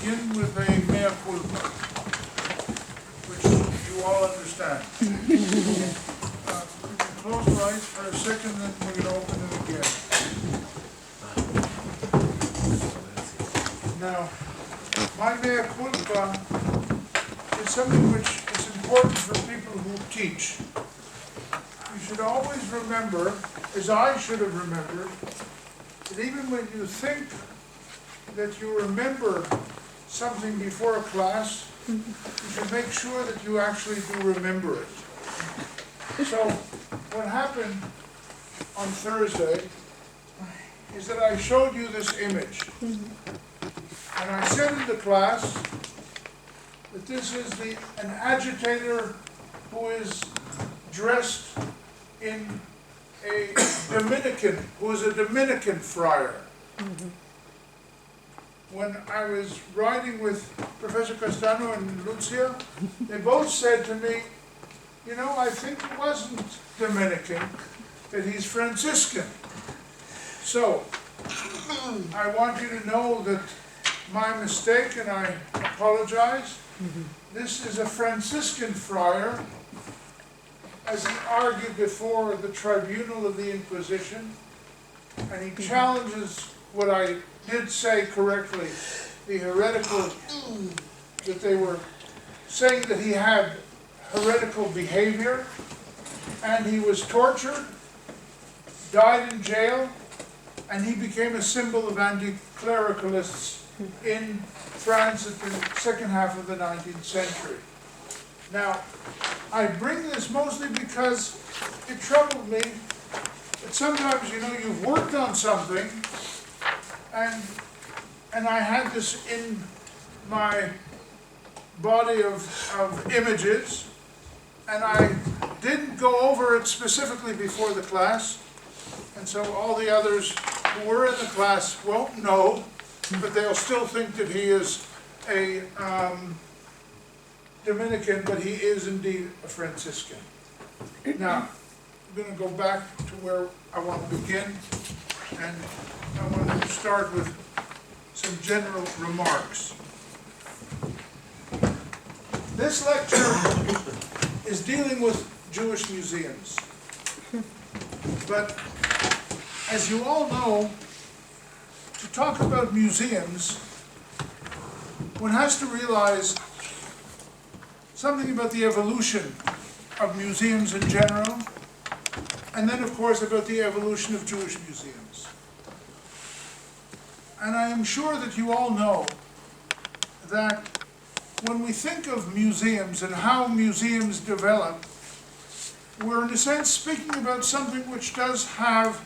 begin with a mea culpa, which you all understand. You can close your eyes for a second, then we're going to open it again. Now, my mea culpa is something which is important for people who teach. You should always remember, as I should have remembered, that even when you think that you remember something before a class, you should make sure that you actually do remember it. So, what happened on Thursday is that I showed you this image. And I said in the class that this is an agitator who is dressed in a Dominican, who is a Dominican friar. When I was riding with Professor Castaño and Lucia, they both said to me, you know, I think he wasn't Dominican, that he's Franciscan. So, I want you to know that my mistake, and I apologize. This is a Franciscan friar, as he argued before the tribunal of the Inquisition, and he challenges what I did say correctly, the heretical, that they were saying that he had heretical behavior, and he was tortured, died in jail, and he became a symbol of anti-clericalists in France at the second half of the 19th century. Now, I bring this mostly because it troubled me that sometimes, you know, you've worked on something, and I had this in my body of images, and I didn't go over it specifically before the class, and so all the others who were in the class won't know, but they'll still think that he is a Dominican, but he is indeed a Franciscan. Now, I'm going to go back to where I want to begin, and I want to start with some general remarks. This lecture is dealing with Jewish museums, but as you all know, to talk about museums, one has to realize something about the evolution of museums in general, and then of course about the evolution of Jewish museums. And I am sure that you all know that when we think of museums and how museums develop, we're in a sense speaking about something which does have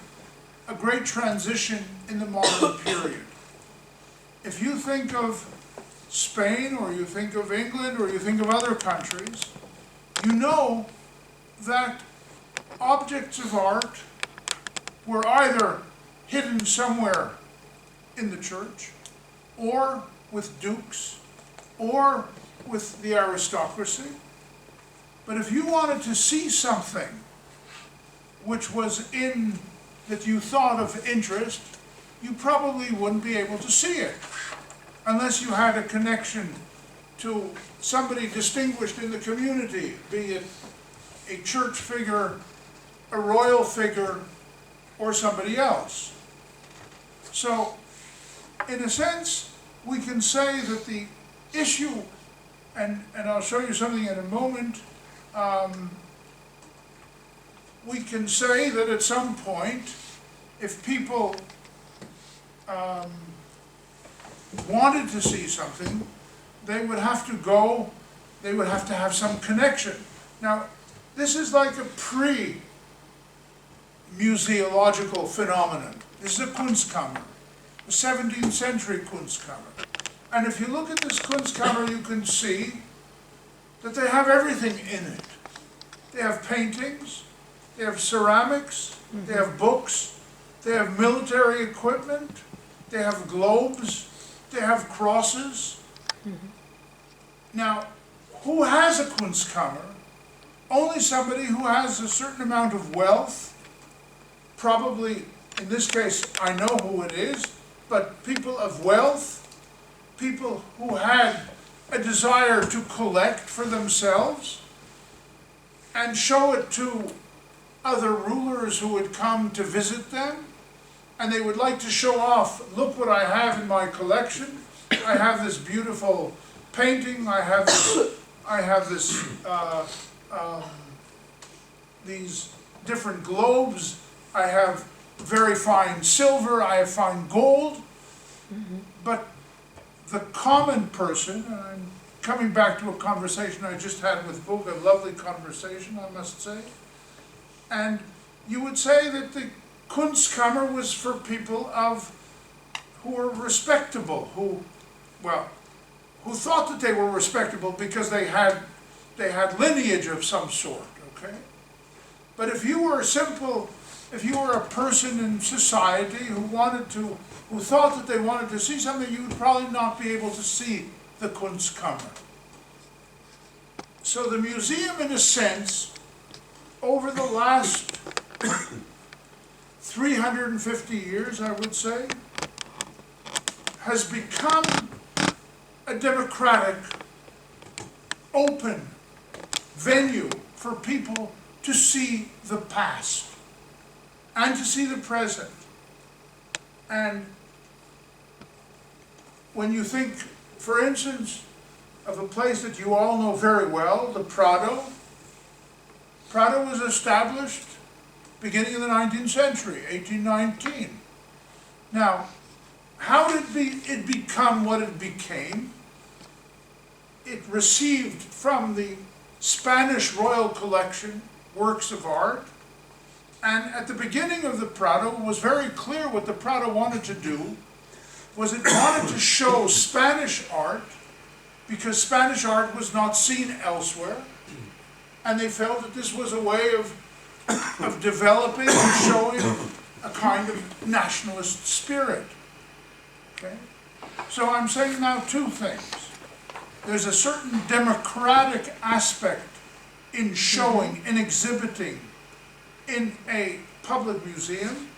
a great transition in the modern period. If you think of Spain, or you think of England, or you think of other countries, you know that objects of art were either hidden somewhere in the church, or with dukes, or with the aristocracy. But if you wanted to see something which was that you thought of interest, you probably wouldn't be able to see it unless you had a connection to somebody distinguished in the community, be it a church figure, a royal figure, or somebody else. So, in a sense, we can say that the issue, and I'll show you something in a moment, we can say that at some point, if people wanted to see something, they would have to go, they would have to have some connection. Now, this is like a pre-museological phenomenon. This is a Kunstkammer, a 17th century Kunstkammer. And if you look at this Kunstkammer, you can see that they have everything in it. They have paintings, they have ceramics, they have books, they have military equipment, they have globes, they have crosses. Now, who has a Kunstkammer? Only somebody who has a certain amount of wealth. Probably, in this case, I know who it is, but people of wealth people who had a desire to collect for themselves and show it to other rulers who would come to visit them, and they would like to show off, look what I have in my collection. I have this beautiful painting, I have these different globes, I have very fine silver, I have fine gold. But the common person, and I'm coming back to a conversation I just had with Boog, a lovely conversation, I must say, and you would say that the Kunstkammer was for people who were respectable, who thought that they were respectable because they had lineage of some sort, okay? But if you were a person in society who thought that they wanted to see something, you would probably not be able to see the Kunstkammer. So the museum, in a sense, over the last 350 years, I would say, has become a democratic, open venue for people to see the past and to see the present. And when you think, for instance, of a place that you all know very well, the Prado. Prado was established beginning of the 19th century, 1819. Now, how did it become what it became? It received from the Spanish Royal Collection works of art, and at the beginning of the Prado, it was very clear what the Prado wanted to do was it wanted to show Spanish art because Spanish art was not seen elsewhere, and they felt that this was a way of developing and showing a kind of nationalist spirit. Okay? So I'm saying now two things. There's a certain democratic aspect in showing, in exhibiting in a public museum.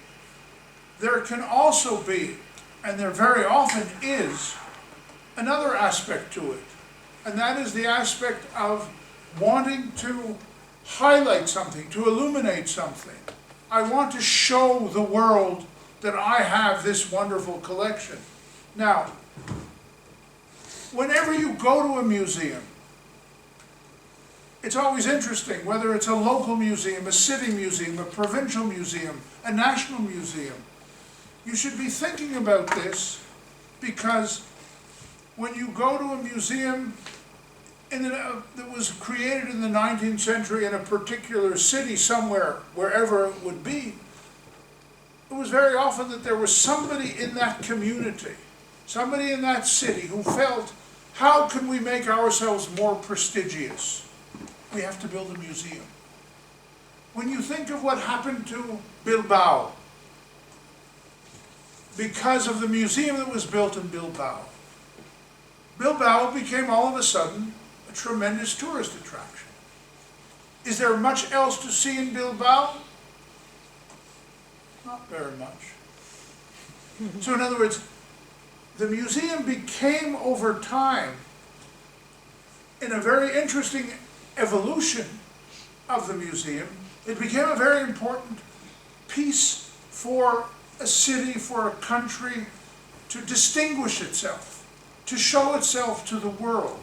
There can also be, and there very often is, another aspect to it, and that is the aspect of wanting to highlight something, to illuminate something. I want to show the world that I have this wonderful collection. Now, whenever you go to a museum, it's always interesting, whether it's a local museum, a city museum, a provincial museum, a national museum. You should be thinking about this because when you go to a museum that was created in the 19th century in a particular city somewhere, wherever it would be, it was very often that there was somebody in that community, somebody in that city who felt, how can we make ourselves more prestigious? We have to build a museum. When you think of what happened to Bilbao, because of the museum that was built in Bilbao, Bilbao became all of a sudden a tremendous tourist attraction. Is there much else to see in Bilbao? Not very much. So in other words, the museum became over time, in a very interesting evolution of the museum, it became a very important piece for a city, for a country, to distinguish itself, to show itself to the world,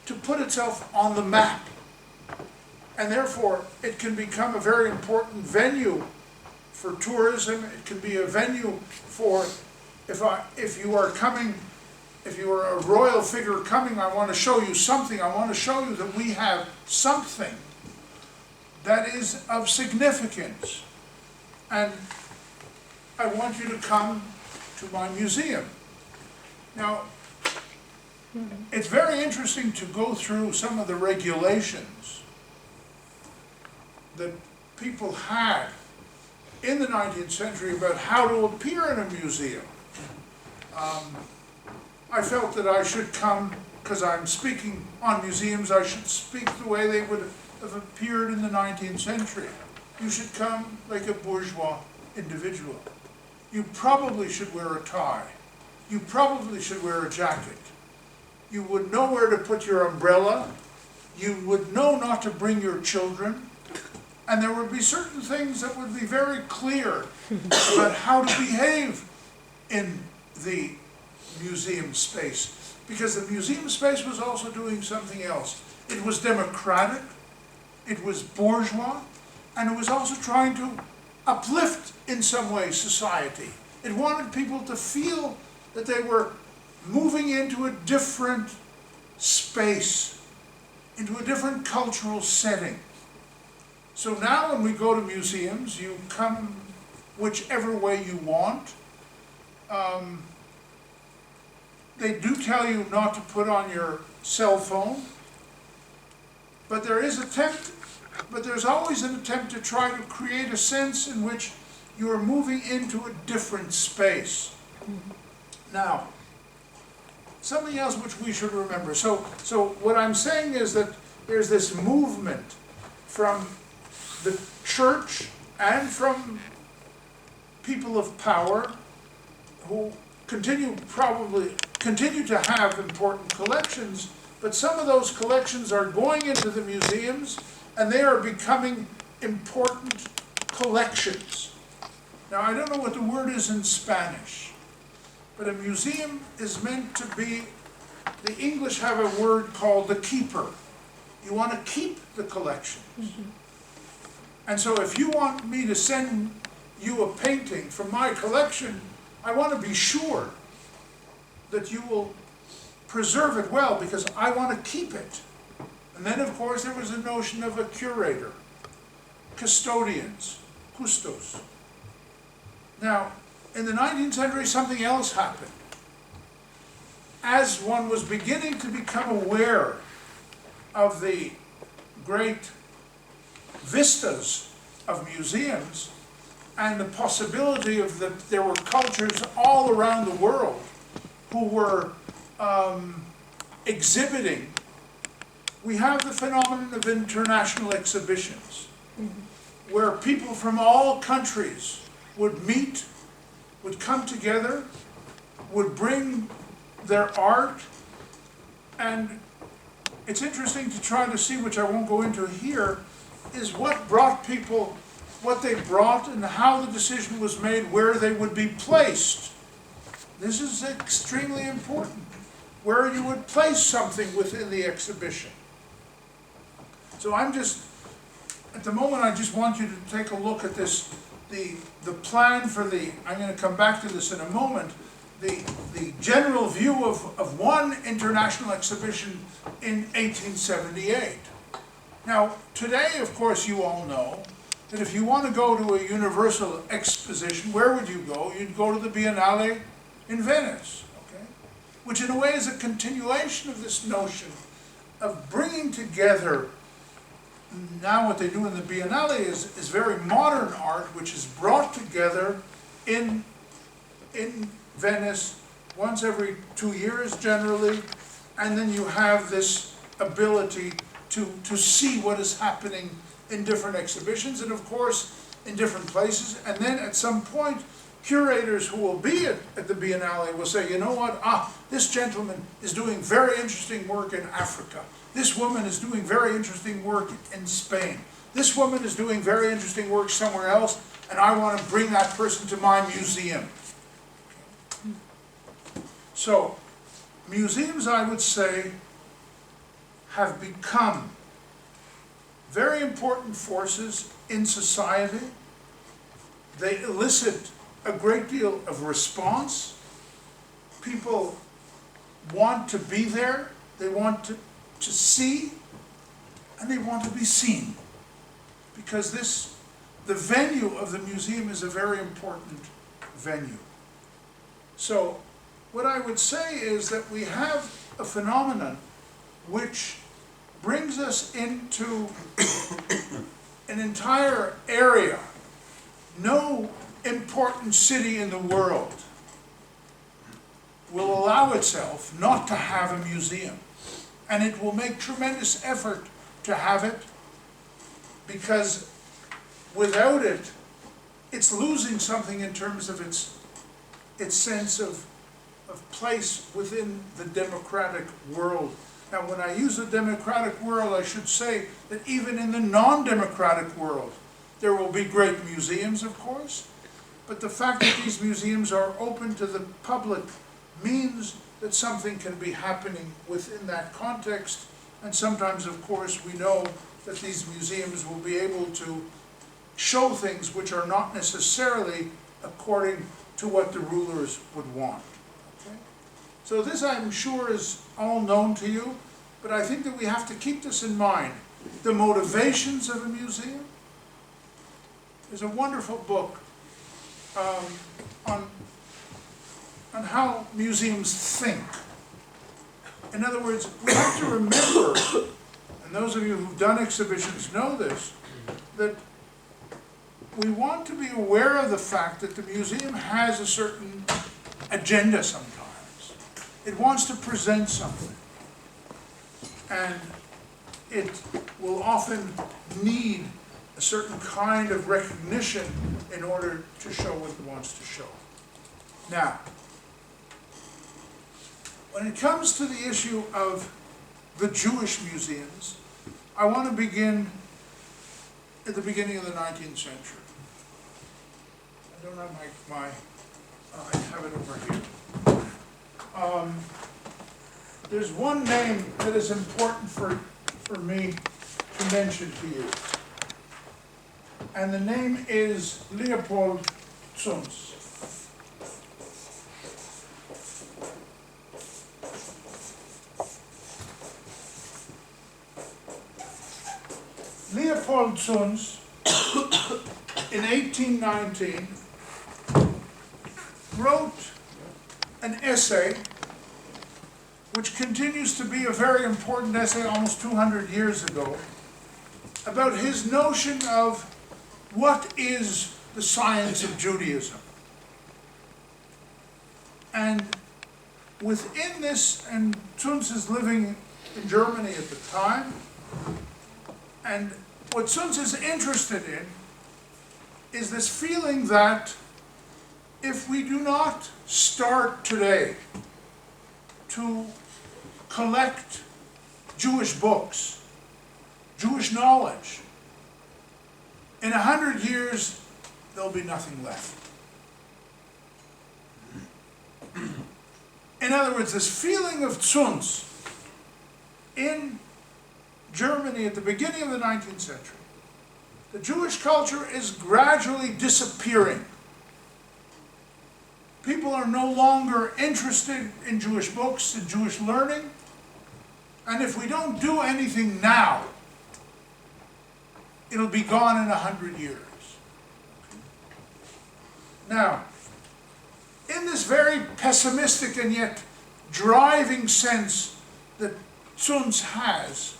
to put itself on the map. And therefore, it can become a very important venue for tourism. It can be a venue for, if you are coming, if you are a royal figure coming, I want to show you something. I want to show you that we have something that is of significance. And I want you to come to my museum. Now, it's very interesting to go through some of the regulations that people had in the 19th century about how to appear in a museum. I felt that I should come, because I'm speaking on museums, I should speak the way they would have appeared in the 19th century. You should come like a bourgeois individual. You probably should wear a tie. you probably should wear a jacket. You would know where to put your umbrella. You would know not to bring your children. And there would be certain things that would be very clear about how to behave in the museum space. Because the museum space was also doing something else. It was democratic, it was bourgeois, and it was also trying to uplift in some way society. It wanted people to feel that they were moving into a different space, into a different cultural setting. So now when we go to museums, you come whichever way you want. They do tell you not to put on your cell phone, but there's always an attempt to try to create a sense in which you are moving into a different space. Now, something else which we should remember. So what I'm saying is that there's this movement from the church and from people of power who continue to have important collections, but some of those collections are going into the museums and they are becoming important collections. Now, I don't know what the word is in Spanish, but a museum is meant to be, the English have a word called the keeper. You want to keep the collections. And so if you want me to send you a painting from my collection, I want to be sure that you will preserve it well because I want to keep it. And then of course there was a notion of a curator, custodians, custos. Now, in the 19th century something else happened. As one was beginning to become aware of the great vistas of museums and the possibility of there were cultures all around the world who were exhibiting, we have the phenomenon of international exhibitions, where people from all countries would meet, would come together, would bring their art, and it's interesting to try to see, which I won't go into here, is what brought people, what they brought and how the decision was made where they would be placed. This is extremely important, where you would place something within the exhibition. So at the moment I just want you to take a look at this, the plan for I'm going to come back to this in a moment, the general view of one international exhibition in 1878. Now, today, of course, you all know that if you want to go to a universal exposition, where would you go? You'd go to the Biennale in Venice, okay? Which in a way is a continuation of this notion of bringing together. Now what they do in the Biennale is very modern art, which is brought together in Venice once every 2 years generally, and then you have this ability to see what is happening in different exhibitions and of course in different places, and then at some point curators who will be at the Biennale will say, you know what, this gentleman is doing very interesting work in Africa. This woman is doing very interesting work in Spain. This woman is doing very interesting work somewhere else, and I want to bring that person to my museum. So, museums, I would say, have become very important forces in society. They elicit a great deal of response. People want to be there, they want to see, and they want to be seen. Because the venue of the museum is a very important venue. So, what I would say is that we have a phenomenon which brings us into an entire area. No important city in the world will allow itself not to have a museum. And it will make tremendous effort to have it, because without it, it's losing something in terms of its sense of of place within the democratic world. Now, when I use the democratic world, I should say that even in the non-democratic world, there will be great museums, of course, but the fact that these museums are open to the public means that something can be happening within that context, and sometimes, of course, we know that these museums will be able to show things which are not necessarily according to what the rulers would want. Okay? So this, I'm sure, is all known to you, but I think that we have to keep this in mind. The motivations of a museum. There's a wonderful book on how museums think. In other words, we have to remember, and those of you who've done exhibitions know this, that we want to be aware of the fact that the museum has a certain agenda sometimes. It wants to present something. And it will often need a certain kind of recognition in order to show what it wants to show. Now, when it comes to the issue of the Jewish museums, I want to begin at the beginning of the 19th century. I don't have I have it over here. There's one name that is important for me to mention to you. And the name is Leopold Zunz. Leopold Zunz, in 1819, wrote an essay which continues to be a very important essay almost 200 years ago, about his notion of what is the science of Judaism. And within this, and Zunz is living in Germany at the time, and what Zunz is interested in is this feeling that if we do not start today to collect Jewish books, Jewish knowledge, in 100 years, there'll be nothing left. In other words, this feeling of Zunz in Germany at the beginning of the 19th century, the Jewish culture is gradually disappearing. People are no longer interested in Jewish books and Jewish learning, and if we don't do anything now, it'll be gone in 100 years. Now, in this very pessimistic and yet driving sense that Zunz has,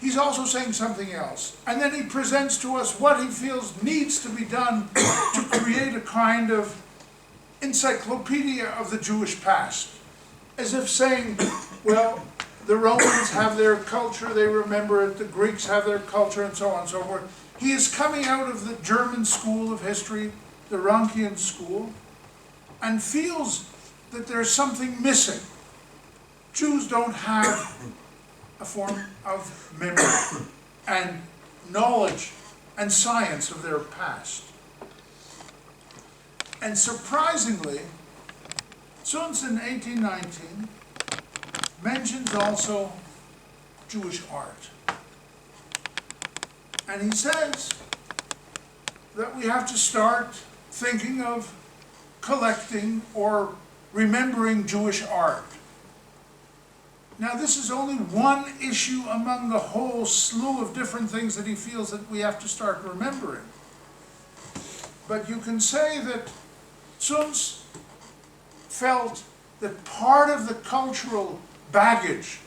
he's also saying something else. And then he presents to us what he feels needs to be done to create a kind of encyclopedia of the Jewish past. As if saying, well, the Romans have their culture, they remember it, the Greeks have their culture, and so on and so forth. He is coming out of the German school of history, the Rankian school, and feels that there's something missing. Jews don't have a form of memory and knowledge and science of their past. And surprisingly, Zunz in 1819 mentions also Jewish art. And he says that we have to start thinking of collecting or remembering Jewish art. Now, this is only one issue among the whole slew of different things that he feels that we have to start remembering. But you can say that Zunz felt that part of the cultural baggage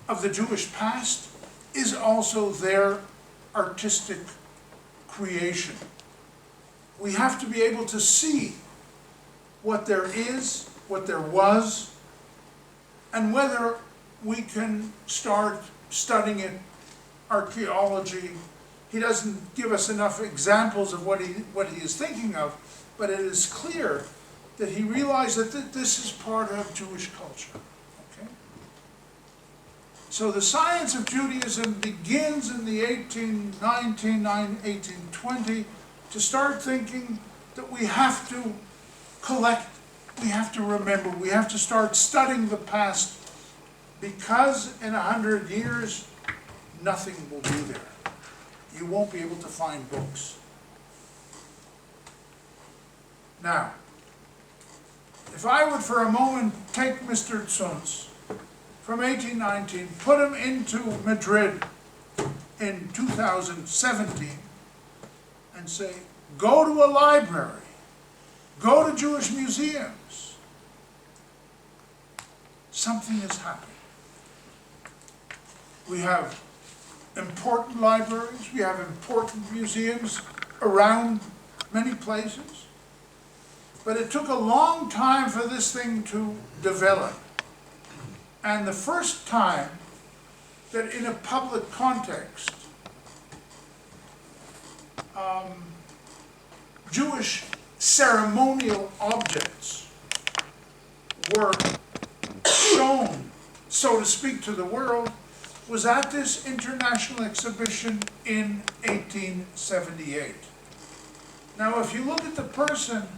of the Jewish past is also their artistic creation. We have to be able to see what there is, what there was, and whether we can start studying it, archaeology. He doesn't give us enough examples of what he is thinking of, but it is clear that he realized that this is part of Jewish culture. Okay? So the science of Judaism begins in the 1820 to start thinking that we have to collect, we have to remember, we have to start studying the past, because in 100 years, nothing will be there. You won't be able to find books. Now, if I would for a moment take Mr. Zuntz from 1819, put him into Madrid in 2017, and say, go to a library, go to Jewish museums, something is happening. We have important libraries, we have important museums around many places, but it took a long time for this thing to develop. And the first time that in a public context, Jewish ceremonial objects were shown, so to speak, to the world, was at this international exhibition in 1878. Now, if you look at the person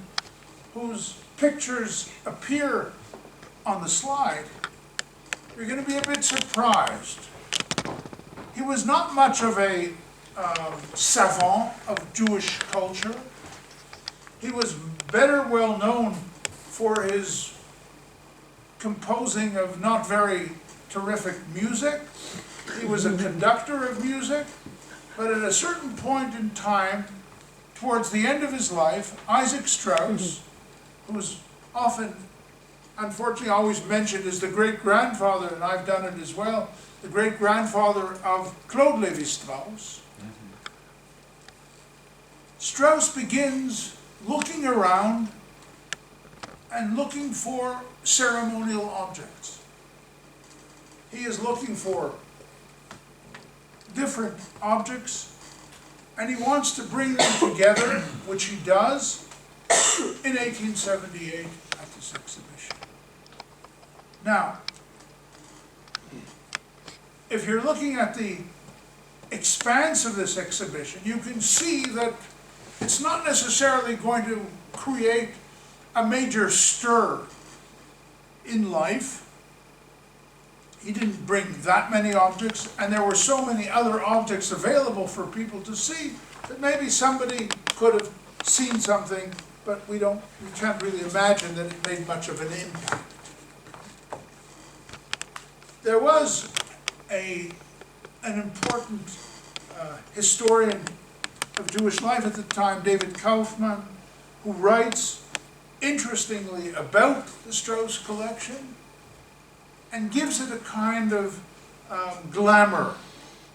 whose pictures appear on the slide, you're going to be a bit surprised. He was not much of a savant of Jewish culture. He was better well known for his composing of not very terrific music. He was a conductor of music, but at a certain point in time, towards the end of his life, Isaac Strauss, who was often, unfortunately, always mentioned as the great-grandfather, and I've done it as well, the great-grandfather of Claude Lévi-Strauss. Strauss begins looking around and looking for ceremonial objects. He is looking for different objects, and he wants to bring them together, which he does in 1878 at this exhibition. Now, if you're looking at the expanse of this exhibition, you can see that it's not necessarily going to create a major stir in life. He didn't bring that many objects, and there were so many other objects available for people to see that maybe somebody could have seen something, but we can't really imagine that it made much of an impact. There was an important historian of Jewish life at the time, David Kaufman, who writes interestingly about the Strauss collection and gives it a kind of glamour.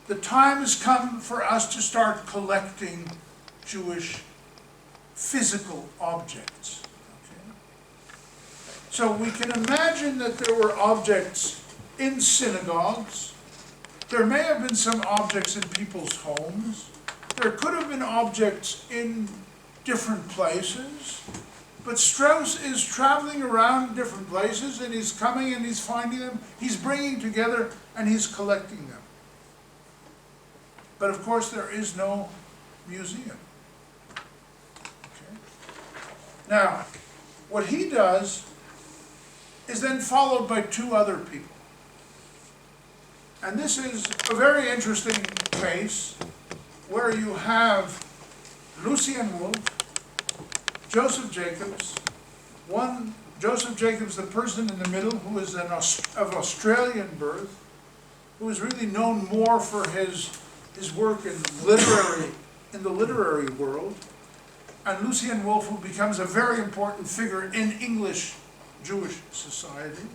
The time has come for us to start collecting Jewish physical objects. Okay? So we can imagine that there were objects in synagogues. There may have been some objects in people's homes. There could have been objects in different places. But Strauss is traveling around different places, and he's coming and he's finding them, he's bringing together, and he's collecting them. But of course there is no museum. Okay. Now, what he does is then followed by two other people. And this is a very interesting case where you have Lucien Wolff, Joseph Jacobs, Joseph Jacobs, the person in the middle, who is of Australian birth, who is really known more for his work in the literary world, and Lucien Wolff, who becomes a very important figure in English Jewish society,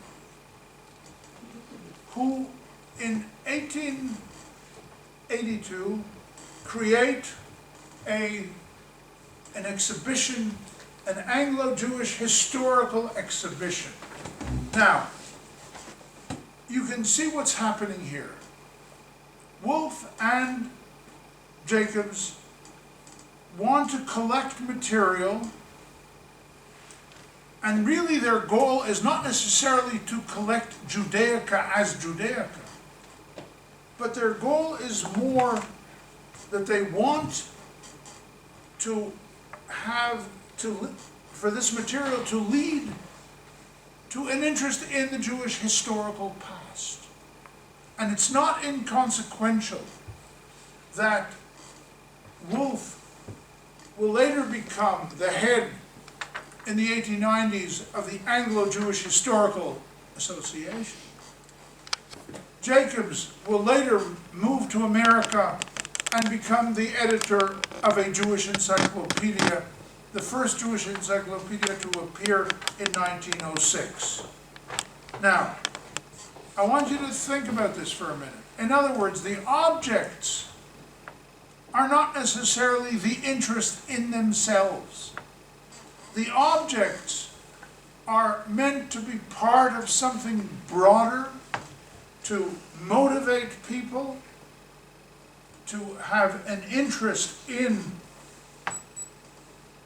who in 1882 create an exhibition, an Anglo-Jewish historical exhibition. Now, you can see what's happening here. Wolff and Jacobs want to collect material And really their goal is not necessarily to collect Judaica as Judaica, but their goal is more that they want to have, for this material to lead to an interest in the Jewish historical past. And it's not inconsequential that Wolff will later become the head in the 1890s of the Anglo-Jewish Historical Association. Jacobs will later move to America and become the editor of a Jewish encyclopedia, the first Jewish encyclopedia to appear in 1906. Now, I want you to think about this for a minute. In other words, the objects are not necessarily the interest in themselves. The objects are meant to be part of something broader, to motivate people, to have an interest in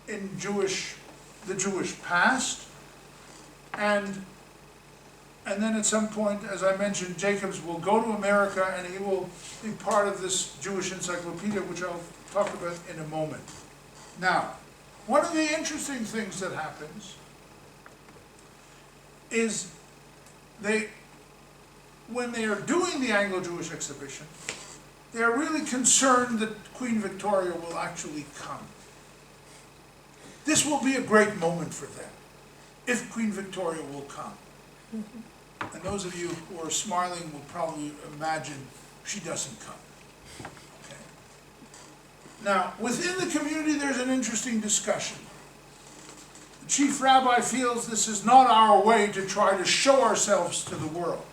the Jewish past, and then at some point, as I mentioned, Jacobs will go to America and he will be part of this Jewish encyclopedia, which I'll talk about in a moment. Now, one of the interesting things that happens is when they are doing the Anglo-Jewish exhibition, they are really concerned that Queen Victoria will actually come. This will be a great moment for them, if Queen Victoria will come. And those of you who are smiling will probably imagine she doesn't come. Okay. Now, within the community there's an interesting discussion. The chief rabbi feels this is not our way to try to show ourselves to the world.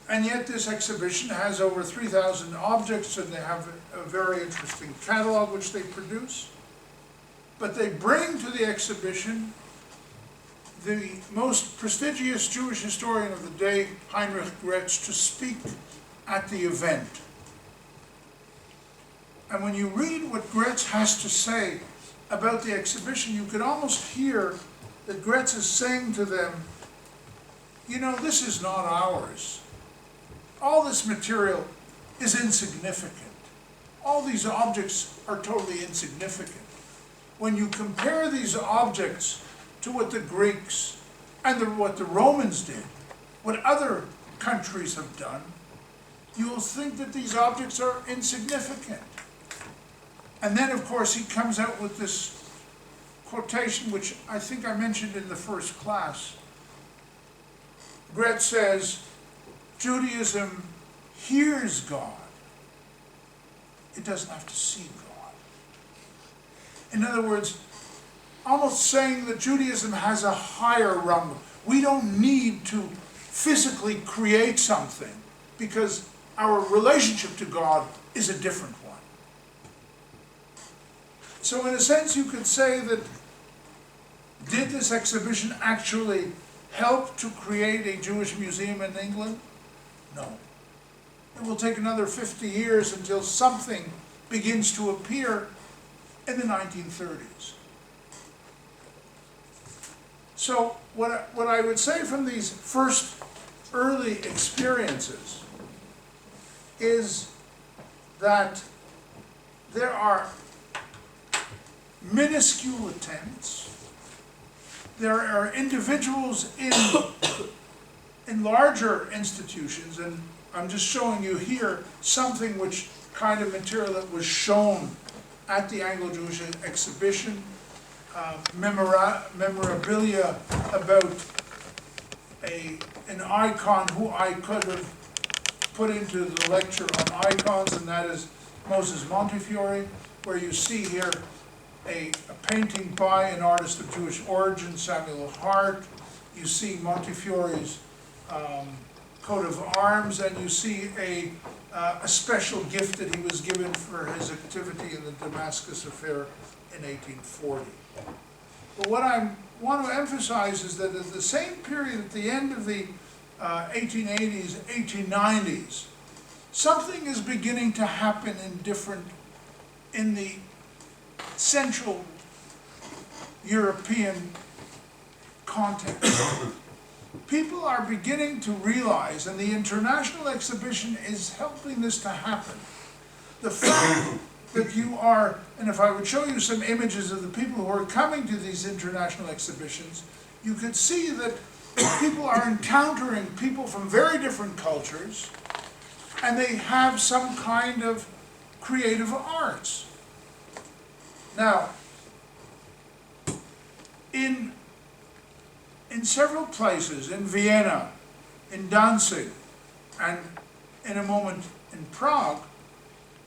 And yet this exhibition has over 3,000 objects, and they have a very interesting catalog which they produce. But they bring to the exhibition the most prestigious Jewish historian of the day, Heinrich Gretsch, to speak at the event. And when you read what Gretsch has to say about the exhibition, you can almost hear that Gretsch is saying to them, you know, this is not ours. All this material is insignificant. All these objects are totally insignificant. When you compare these objects to what the Greeks and what the Romans did, what other countries have done, you will think that these objects are insignificant. And then, of course, he comes out with this quotation, which I think I mentioned in the first class. Gretsch says, Judaism hears God. It doesn't have to see God. In other words, almost saying that Judaism has a higher rung. We don't need to physically create something because our relationship to God is a different one. So in a sense you could say that, did this exhibition actually help to create a Jewish museum in England? No. It will take another 50 years until something begins to appear in the 1930s. So what I would say from these first early experiences is that there are minuscule attempts. There are individuals in larger institutions, and I'm just showing you here something which kind of material that was shown at the Anglo-Jewish exhibition, memorabilia about an icon who I could have put into the lecture on icons, and that is Moses Montefiore, where you see here a painting by an artist of Jewish origin, Samuel Hart. You see Montefiore's coat of arms, and you see a special gift that he was given for his activity in the Damascus affair in 1840. But what I want to emphasize is that at the same period, at the end of the 1880s, 1890s, something is beginning to happen in the central European context. People are beginning to realize, and the international exhibition is helping this to happen, the fact that you are, and if I would show you some images of the people who are coming to these international exhibitions, you could see that people are encountering people from very different cultures, and they have some kind of creative arts. Now, in several places, in Vienna, in Danzig, and in a moment in Prague,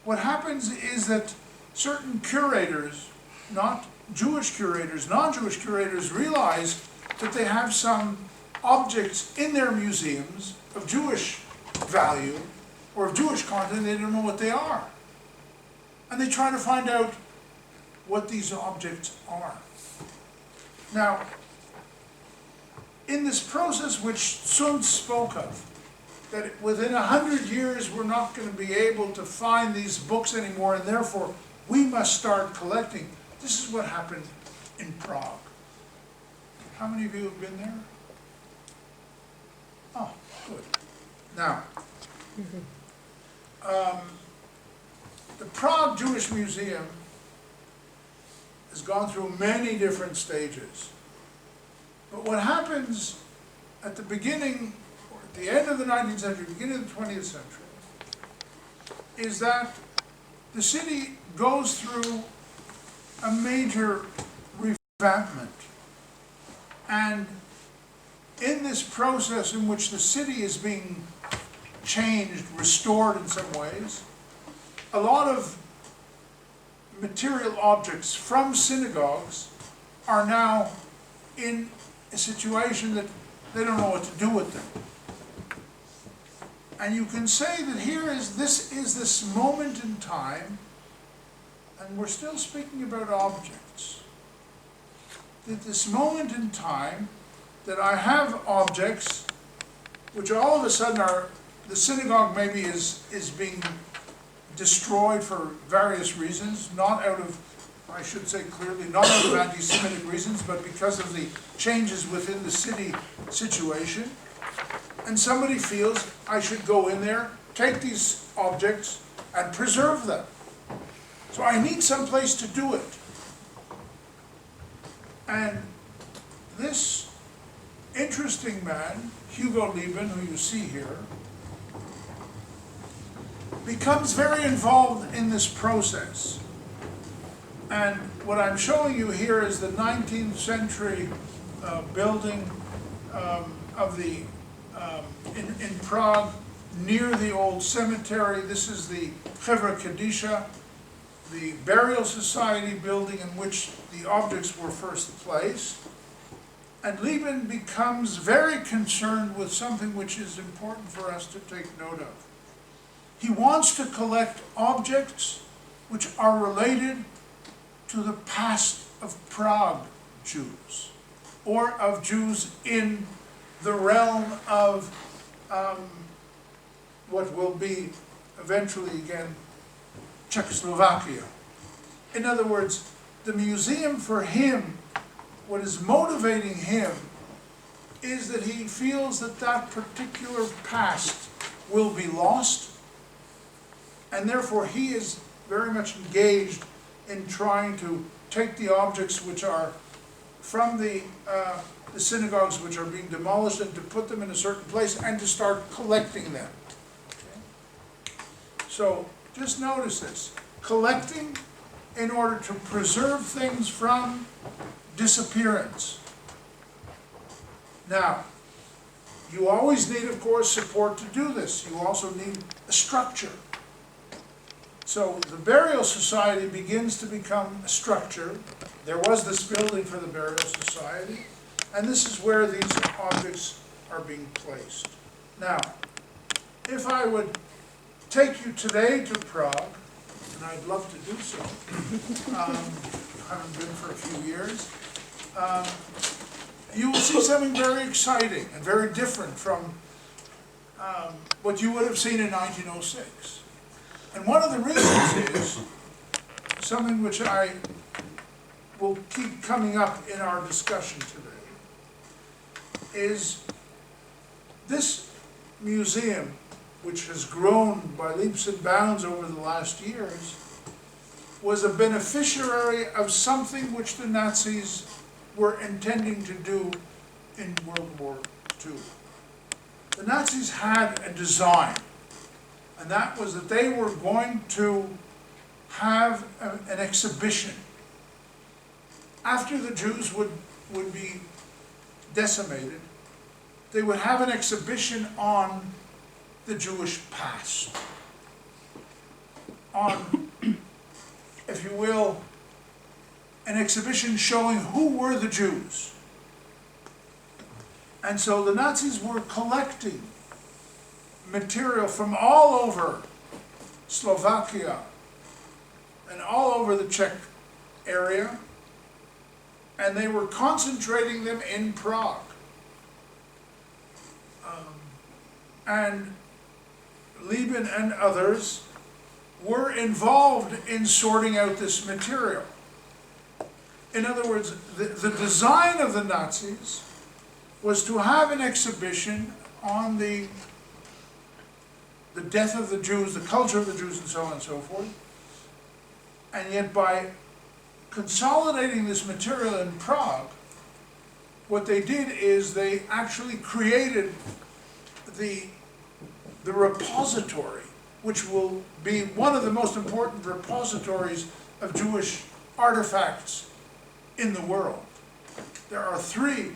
what happens is that certain curators, not Jewish curators, non-Jewish curators, realize that they have some objects in their museums of Jewish value or of Jewish content, they don't know what they are. And they try to find out what these objects are. Now, in this process which Sun spoke of, that within 100 years we're not going to be able to find these books anymore, and therefore we must start collecting. This is what happened in Prague. How many of you have been there? Oh, good. Now, the Prague Jewish Museum has gone through many different stages. But what happens at the beginning, or at the end of the 19th century, beginning of the 20th century, is that the city goes through a major revampment. And in this process in which the city is being changed, restored in some ways, a lot of material objects from synagogues are now in a situation that they don't know what to do with them. And you can say that this is this moment in time, and we're still speaking about objects, that this moment in time that I have objects which all of a sudden are, the synagogue maybe is being destroyed for various reasons, not out of, I should say clearly, not out of anti-Semitic reasons, but because of the changes within the city situation. And somebody feels I should go in there, take these objects, and preserve them. So I need some place to do it. And this interesting man, Hugo Lieben, who you see here, becomes very involved in this process. And what I'm showing you here is the 19th century building of the in Prague, near the old cemetery. This is the Hebrea Kadisha, the burial society building in which the objects were first placed. And Lieben becomes very concerned with something which is important for us to take note of. He wants to collect objects which are related to the past of Prague Jews, or of Jews in the realm of what will be eventually again Czechoslovakia. In other words, the museum for him, what is motivating him is that he feels that that particular past will be lost, and therefore he is very much engaged in trying to take the objects which are from the synagogues which are being demolished and to put them in a certain place and to start collecting them. Okay? So just notice this. Collecting in order to preserve things from disappearance. Now, you always need, of course, support to do this. You also need a structure. So the burial society begins to become a structure. There was this building for the burial society, and this is where these objects are being placed. Now, if I would take you today to Prague, and I'd love to do so, haven't been for a few years, you will see something very exciting and very different from what you would have seen in 1906. And one of the reasons is something which I will keep coming up in our discussion today is this museum, which has grown by leaps and bounds over the last years, was a beneficiary of something which the Nazis were intending to do in World War II. The Nazis had a design, and that was that they were going to have an exhibition. After the Jews would be decimated, they would have an exhibition on the Jewish past, on, if you will, an exhibition showing who were the Jews. And so the Nazis were collecting material from all over Slovakia and all over the Czech area, and they were concentrating them in Prague. And Lieben and others were involved in sorting out this material. In other words, the design of the Nazis was to have an exhibition on the death of the Jews, the culture of the Jews, and so on and so forth. And yet by consolidating this material in Prague, what they did is they actually created the repository, which will be one of the most important repositories of Jewish artifacts in the world. There are three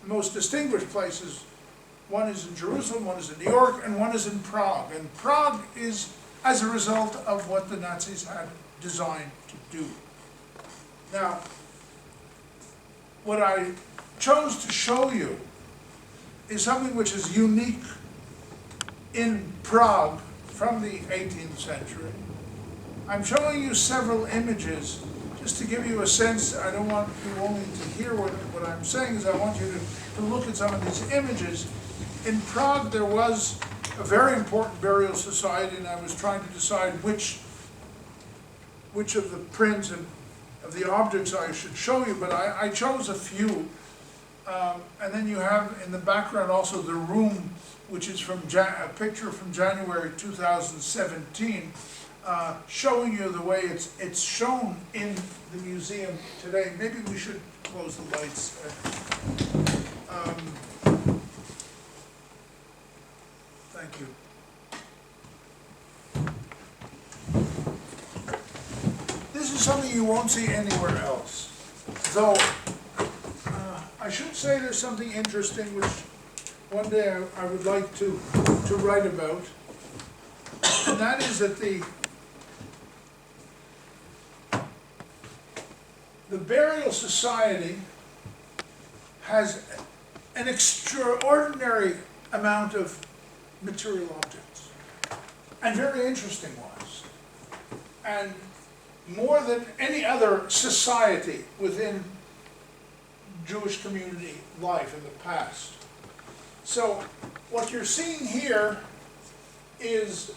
most distinguished places. One is in Jerusalem, one is in New York, and one is in Prague. And Prague is as a result of what the Nazis had designed to do. Now, what I chose to show you is something which is unique in Prague from the 18th century. I'm showing you several images just to give you a sense. I don't want you only to hear what I'm saying, is I want you to look at some of these images. In Prague there was a very important burial society, and I was trying to decide which of the prints and of the objects I should show you, but I chose a few. And then you have in the background also the room, which is from a picture from January 2017, showing you the way it's shown in the museum today. Maybe we should close the lights. Thank you. This is something you won't see anywhere else. Though, I should say there's something interesting which one day I would like to write about, and that is that the burial society has an extraordinary amount of material objects, and very interesting ones, and more than any other society within Jewish community life in the past. So what you're seeing here is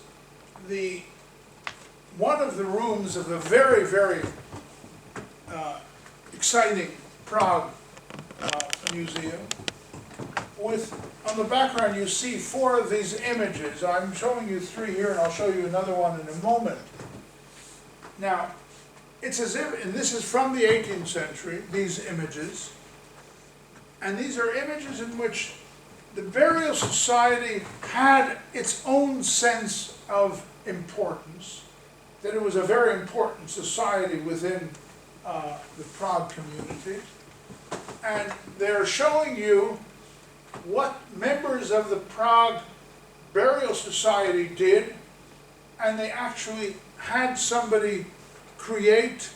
one of the rooms of the very, very exciting Prague Museum. On the background you see four of these images. I'm showing you three here, and I'll show you another one in a moment. Now, it's as if, and this is from the 18th century, these images, and these are images in which the burial society had its own sense of importance, that it was a very important society within the Prague community. And they're showing you what members of the Prague Burial Society did, and they actually had somebody create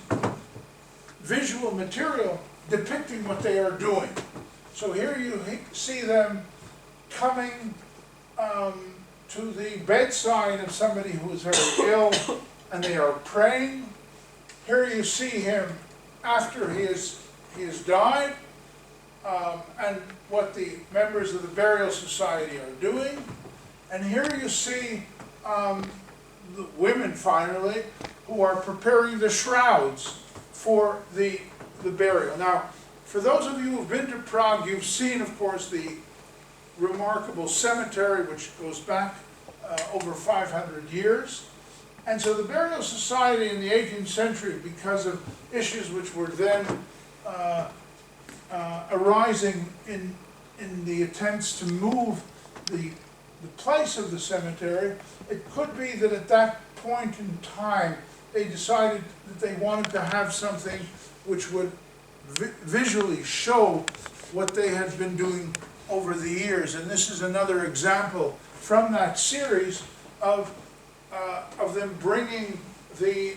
visual material depicting what they are doing. So here you see them coming to the bedside of somebody who is very ill, and they are praying. Here you see him after he has died, and what the members of the burial society are doing. And here you see the women, finally, who are preparing the shrouds for the the burial. Now, for those of you who've been to Prague, you've seen, of course, the remarkable cemetery, which goes back over 500 years. And so the burial society in the 18th century, because of issues which were then arising in the attempts to move the place of the cemetery, it could be that at that point in time they decided that they wanted to have something which would visually show what they had been doing over the years. And this is another example from that series of them bringing the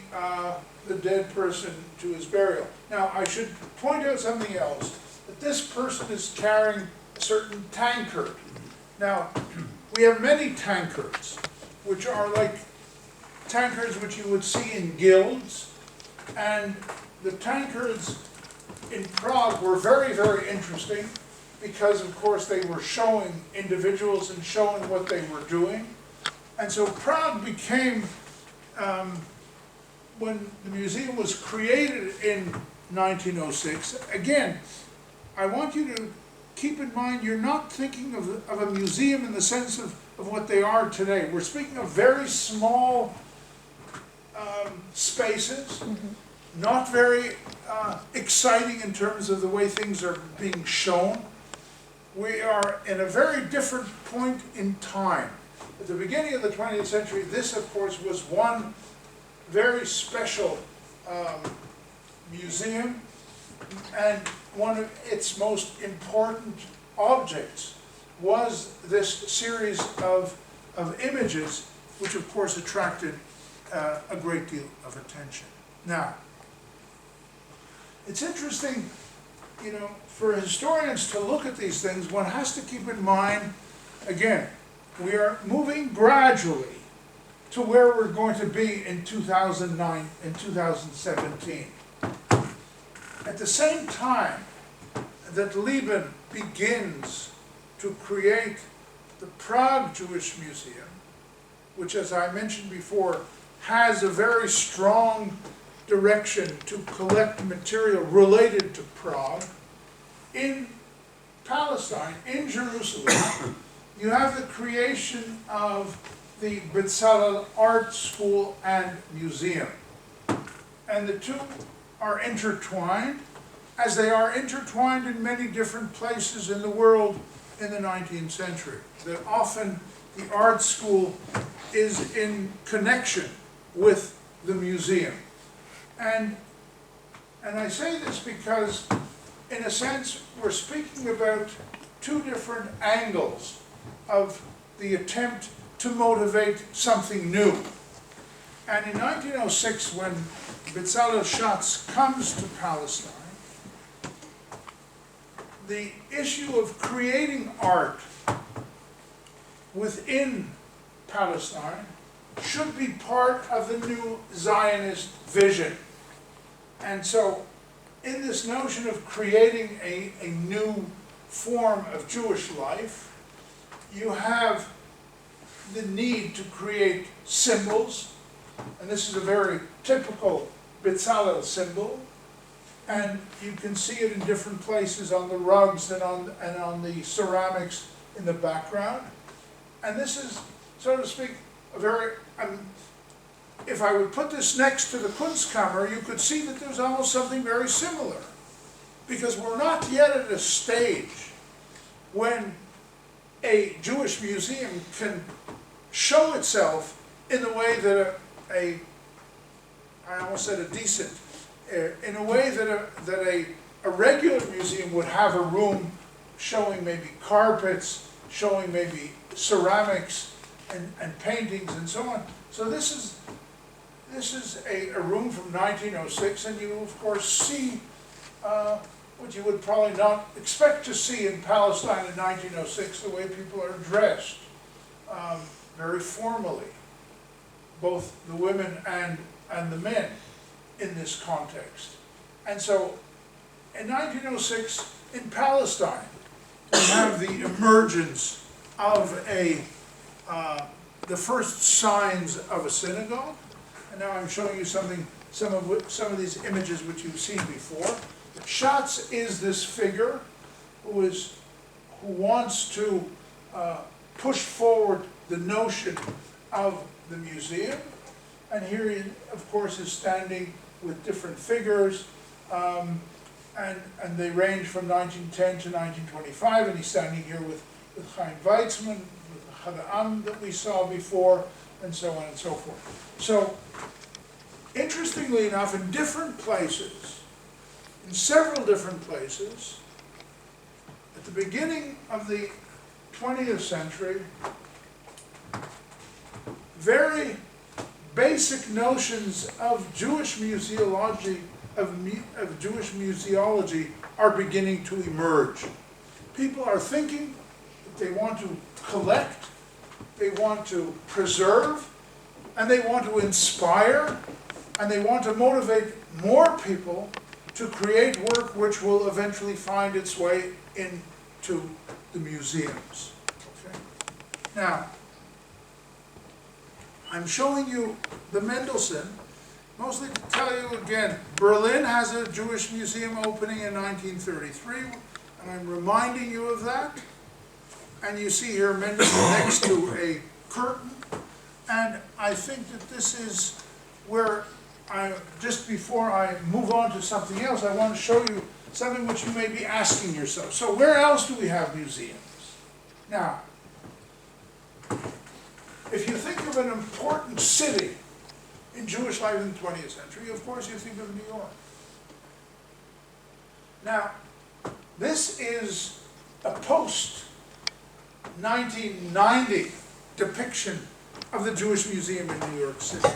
dead person to his burial. Now, I should point out something else, that this person is carrying a certain tankard. Now, we have many tankards, which are like tankards which you would see in guilds, and the tankards in Prague were very, very interesting because, of course, they were showing individuals and showing what they were doing. And so Prague became, when the museum was created in 1906, again, I want you to keep in mind, you're not thinking of a museum in the sense of what they are today. We're speaking of very small spaces, not very exciting in terms of the way things are being shown. We are in a very different point in time. At the beginning of the 20th century, this, of course, was one very special museum, and one of its most important objects was this series of images, which, of course, attracted a great deal of attention. Now, it's interesting, you know, for historians to look at these things. One has to keep in mind, again, we are moving gradually to where we're going to be in 2009 and 2017. At the same time that Lieben begins to create the Prague Jewish Museum, which, as I mentioned before, has a very strong direction to collect material related to Prague, in Palestine, in Jerusalem, you have the creation of the Bezalel Art School and Museum. And the two are intertwined, as they are intertwined in many different places in the world in the 19th century. That often the art school is in connection with the museum. And I say this because, in a sense, we're speaking about two different angles of the attempt to motivate something new. And in 1906, when Bezalel Schatz comes to Palestine, the issue of creating art within Palestine should be part of the new Zionist vision. And so, in this notion of creating a new form of Jewish life, you have the need to create symbols, and this is a very typical Bezalel symbol, and you can see it in different places on the rugs and on the ceramics in the background. And this is, so to speak, a very, if I would put this next to the Kunstkammer, you could see that there's almost something very similar. Because we're not yet at a stage when a Jewish museum can show itself in the way that I almost said a decent, in a way that a regular museum would have a room showing maybe carpets, showing maybe ceramics and paintings and so on. So this is a room from 1906, and you of course see what you would probably not expect to see in Palestine in 1906, the way people are dressed, very formally, both the women and the men in this context. And so in 1906, in Palestine, we have the emergence of the first signs of a synagogue. And now I'm showing you some of these images which you've seen before. Schatz is this figure who wants to push forward the notion of the museum. And here he, of course, is standing with different figures, and they range from 1910 to 1925, and he's standing here with Chaim Weizmann, with Hada'am that we saw before, and so on and so forth. So, interestingly enough, in different places, in several different places, at the beginning of the 20th century, very basic notions of Jewish museology, of Jewish museology are beginning to emerge. People are thinking that they want to collect, they want to preserve, and they want to inspire, and they want to motivate more people to create work which will eventually find its way into the museums. Okay? Now, I'm showing you the Mendelssohn, mostly to tell you again, Berlin has a Jewish museum opening in 1933, and I'm reminding you of that. And you see here Mendelssohn next to a curtain, and I think that this is where just before I move on to something else, I want to show you something which you may be asking yourself. So where else do we have museums? Now, if you think of an important city in Jewish life in the 20th century, of course you think of New York. Now, this is a post-1990 depiction of the Jewish Museum in New York City.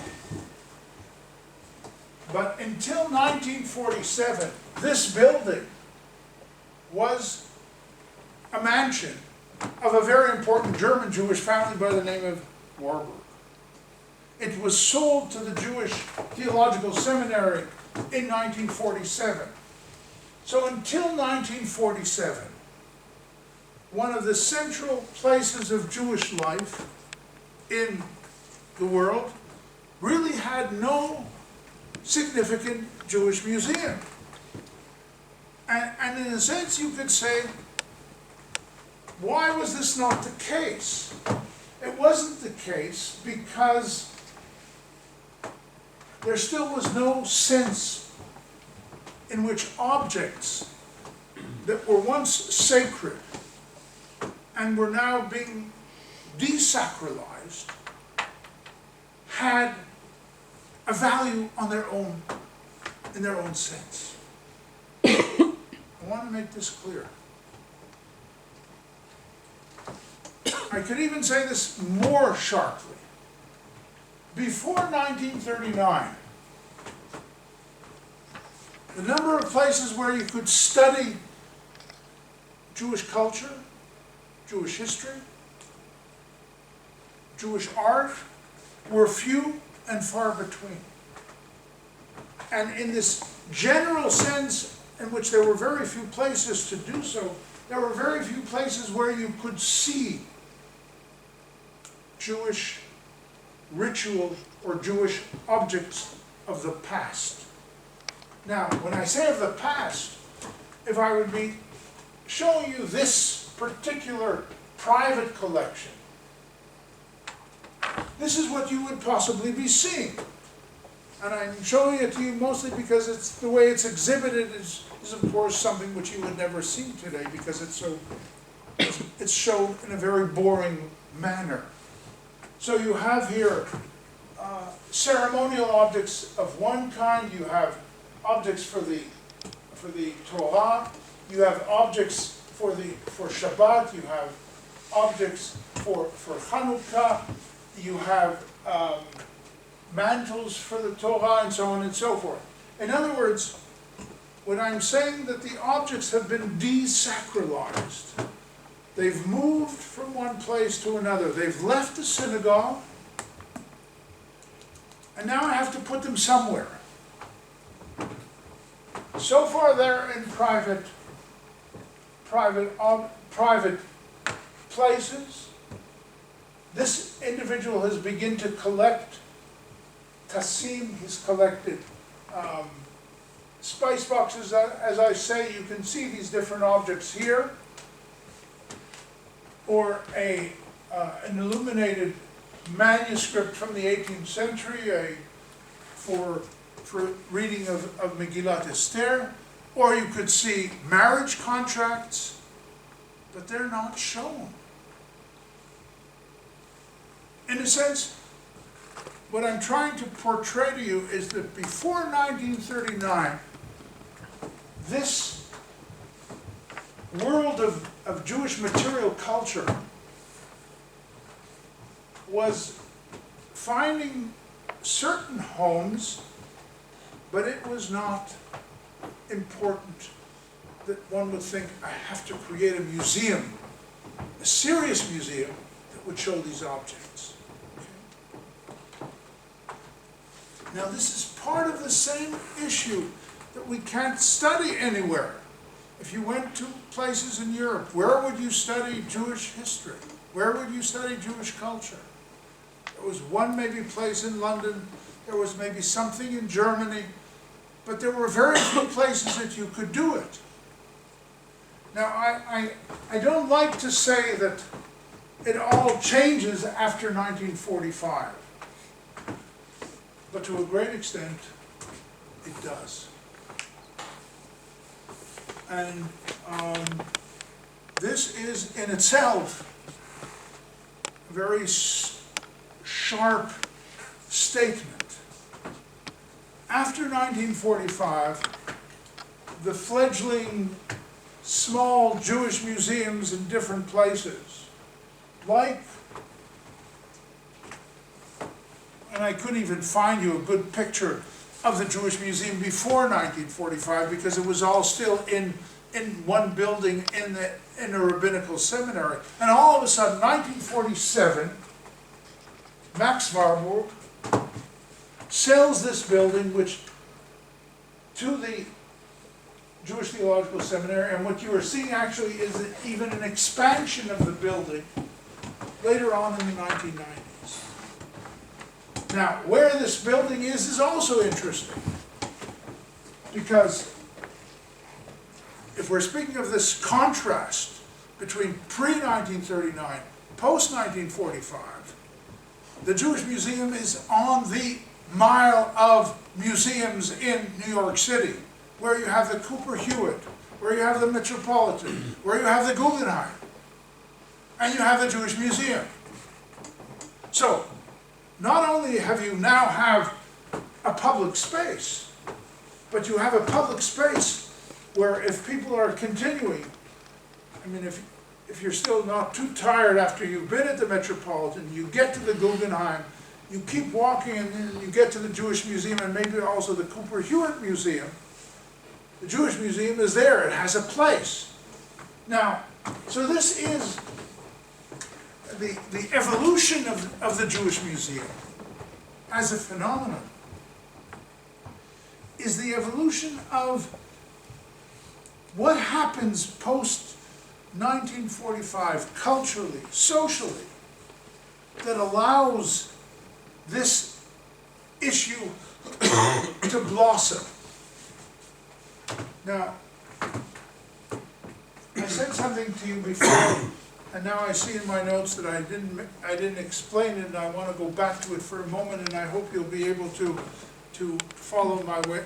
But until 1947, this building was a mansion of a very important German Jewish family by the name of Warburg. It was sold to the Jewish Theological Seminary in 1947. So until 1947, one of the central places of Jewish life in the world really had no significant Jewish museum. And in a sense you could say, why was this not the case? It wasn't the case because there still was no sense in which objects that were once sacred and were now being desacralized had a value on their own, in their own sense. I want to make this clear. I could even say this more sharply. Before 1939, the number of places where you could study Jewish culture, Jewish history, Jewish art were few and far between. And in this general sense in which there were very few places to do so, there were very few places where you could see Jewish ritual or Jewish objects of the past. Now, when I say of the past, if I would be showing you this particular private collection, this is what you would possibly be seeing. And I'm showing it to you mostly because it's the way it's exhibited is of course something which you would never see today because it's shown in a very boring manner. So you have here ceremonial objects of one kind, you have objects for the Torah, you have objects for Shabbat, you have objects for Chanukah, you have mantles for the Torah, and so on and so forth. In other words, when I'm saying that the objects have been desacralized, they've moved from one place to another. They've left the synagogue, and now I have to put them somewhere. So far they're in private places. This individual has begun to collect tassim, he's collected spice boxes, as I say, you can see these different objects here, or an illuminated manuscript from the 18th century for reading of Megillat Esther, or you could see marriage contracts, but they're not shown. In a sense, what I'm trying to portray to you is that before 1939, this world of Jewish material culture was finding certain homes, but it was not important that one would think, I have to create a museum, a serious museum that would show these objects. Now this is part of the same issue that we can't study anywhere. If you went to places in Europe, where would you study Jewish history? Where would you study Jewish culture? There was one maybe place in London, there was maybe something in Germany, but there were very few places that you could do it. Now I don't like to say that it all changes after 1945. But to a great extent, it does. And this is in itself a very sharp statement. After 1945, the fledgling small Jewish museums in different places, like, and I couldn't even find you a good picture of the Jewish Museum before 1945 because it was all still in one building in a rabbinical seminary. And all of a sudden, 1947, Max Warburg sells this building to the Jewish Theological Seminary, and what you are seeing actually is even an expansion of the building later on in the 1990s. Now, where this building is also interesting, because if we're speaking of this contrast between pre-1939, post-1945, the Jewish Museum is on the mile of museums in New York City, where you have the Cooper Hewitt, where you have the Metropolitan, where you have the Guggenheim, and you have the Jewish Museum. So, not only have you now have a public space, but you have a public space where if people are continuing, I mean, if you're still not too tired after you've been at the Metropolitan, you get to the Guggenheim, you keep walking and then you get to the Jewish Museum and maybe also the Cooper Hewitt Museum. The Jewish Museum is there, it has a place. Now, so this is the evolution of the Jewish Museum as a phenomenon, is the evolution of what happens post-1945 culturally, socially, that allows this issue to blossom. Now, I said something to you before, and now I see in my notes that I didn't explain it, and I want to go back to it for a moment, and I hope you'll be able to follow my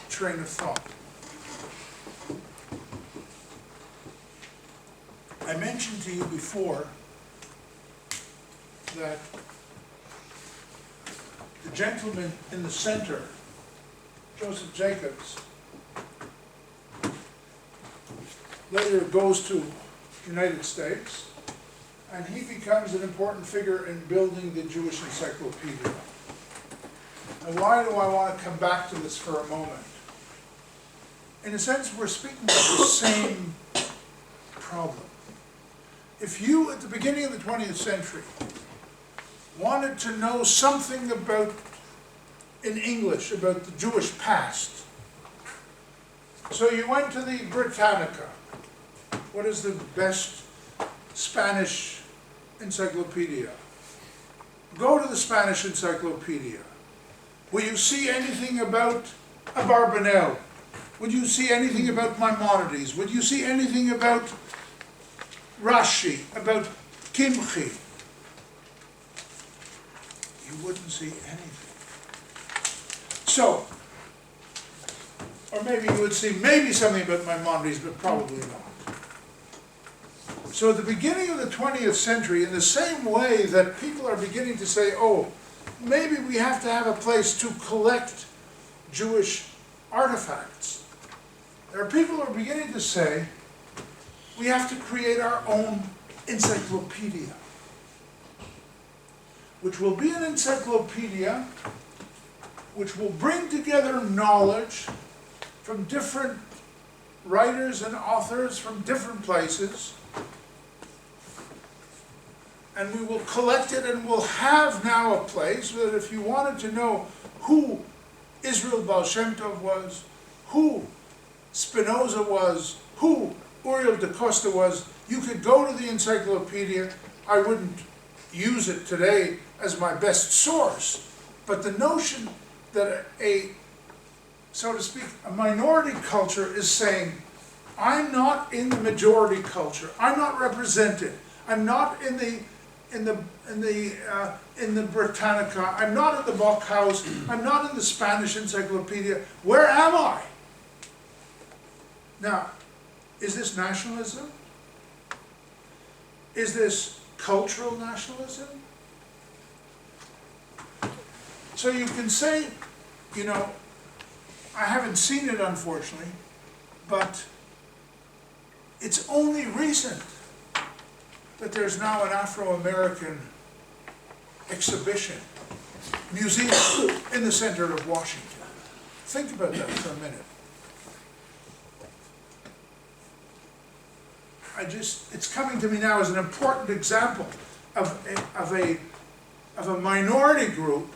train of thought. I mentioned to you before that the gentleman in the center, Joseph Jacobs, later goes to the United States, and he becomes an important figure in building the Jewish Encyclopedia. And why do I want to come back to this for a moment? In a sense, we're speaking of the same problem. If you, at the beginning of the 20th century, wanted to know something about, in English, about the Jewish past, so you went to the Britannica. What is the best Spanish encyclopedia? Go to the Spanish encyclopedia. Will you see anything about Abarbanel? Would you see anything about Maimonides? Would you see anything about Rashi, about Kimchi? You wouldn't see anything. So, or maybe you would see maybe something about Maimonides, but probably not. So at the beginning of the 20th century, in the same way that people are beginning to say, oh, maybe we have to have a place to collect Jewish artifacts, there are people who are beginning to say, we have to create our own encyclopedia, which will be an encyclopedia which will bring together knowledge from different writers and authors from different places, and we will collect it, and we'll have now a place that if you wanted to know who Israel Baal Shem Tov was, who Spinoza was, who Uriel da Costa was, you could go to the encyclopedia. I wouldn't use it today as my best source, but the notion that so to speak, a minority culture is saying, I'm not in the majority culture. I'm not represented. I'm not in the Britannica. I'm not in the Bauhaus. I'm not in the Spanish encyclopedia. Where am I? Now, is this nationalism? Is this cultural nationalism? So you can say, you know, I haven't seen it unfortunately, but it's only recent that there's now an Afro-American exhibition, museum in the center of Washington. Think about that for a minute. It's coming to me now as an important example of a minority group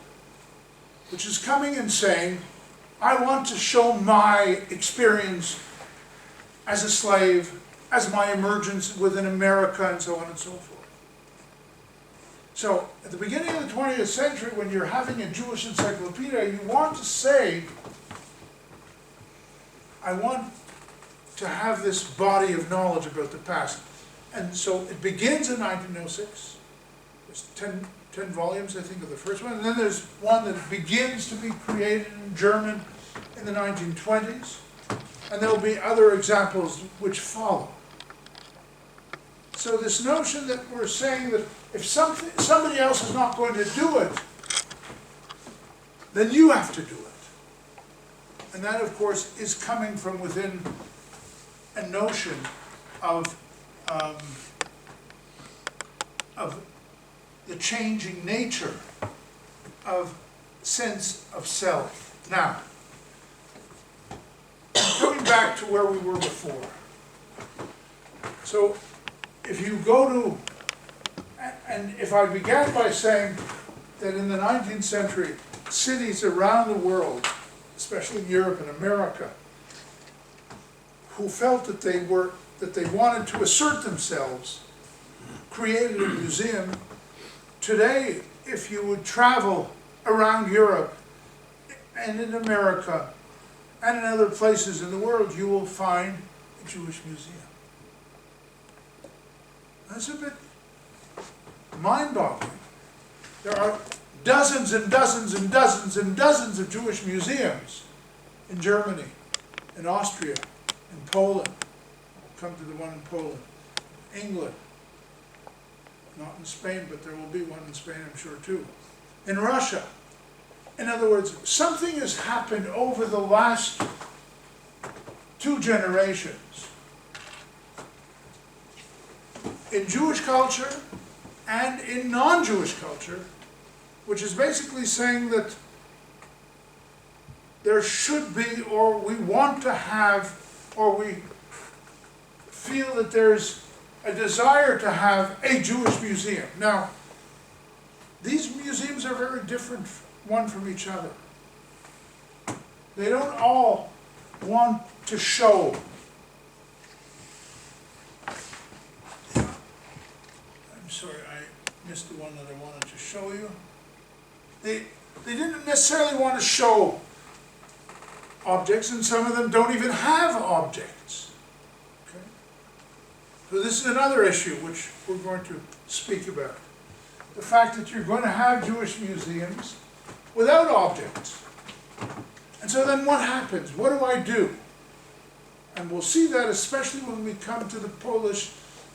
which is coming and saying, I want to show my experience as a slave, as my emergence within America, and so on and so forth. So, at the beginning of the 20th century, when you're having a Jewish encyclopedia, you want to say, I want to have this body of knowledge about the past. And so it begins in 1906. There's 10 volumes, I think, of the first one. And then there's one that begins to be created in German in the 1920s. And there will be other examples which follow. So this notion that we're saying that if somebody else is not going to do it, then you have to do it. And that, of course, is coming from within a notion of the changing nature of sense of self. Now, coming back to where we were before. So, if you go to, and if I began by saying that in the 19th century, cities around the world, especially in Europe and America, who felt that they wanted to assert themselves, created a museum. Today, if you would travel around Europe and in America and in other places in the world, you will find a Jewish museum. That's a bit mind-boggling. There are dozens and dozens and dozens and dozens of Jewish museums in Germany, in Austria, in Poland. We'll come to the one in Poland. England. Not in Spain, but there will be one in Spain, I'm sure, too. In Russia. In other words, something has happened over the last 2 generations in Jewish culture and in non-Jewish culture, which is basically saying that there should be, or we want to have, or we feel that there's a desire to have a Jewish museum. Now, these museums are very different one from each other. They don't all want to show. I'm sorry, I missed the one that I wanted to show you. They didn't necessarily want to show objects, and some of them don't even have objects. Okay? So this is another issue which we're going to speak about. The fact that you're going to have Jewish museums without objects. And so then what happens? What do I do? And we'll see that especially when we come to the Polish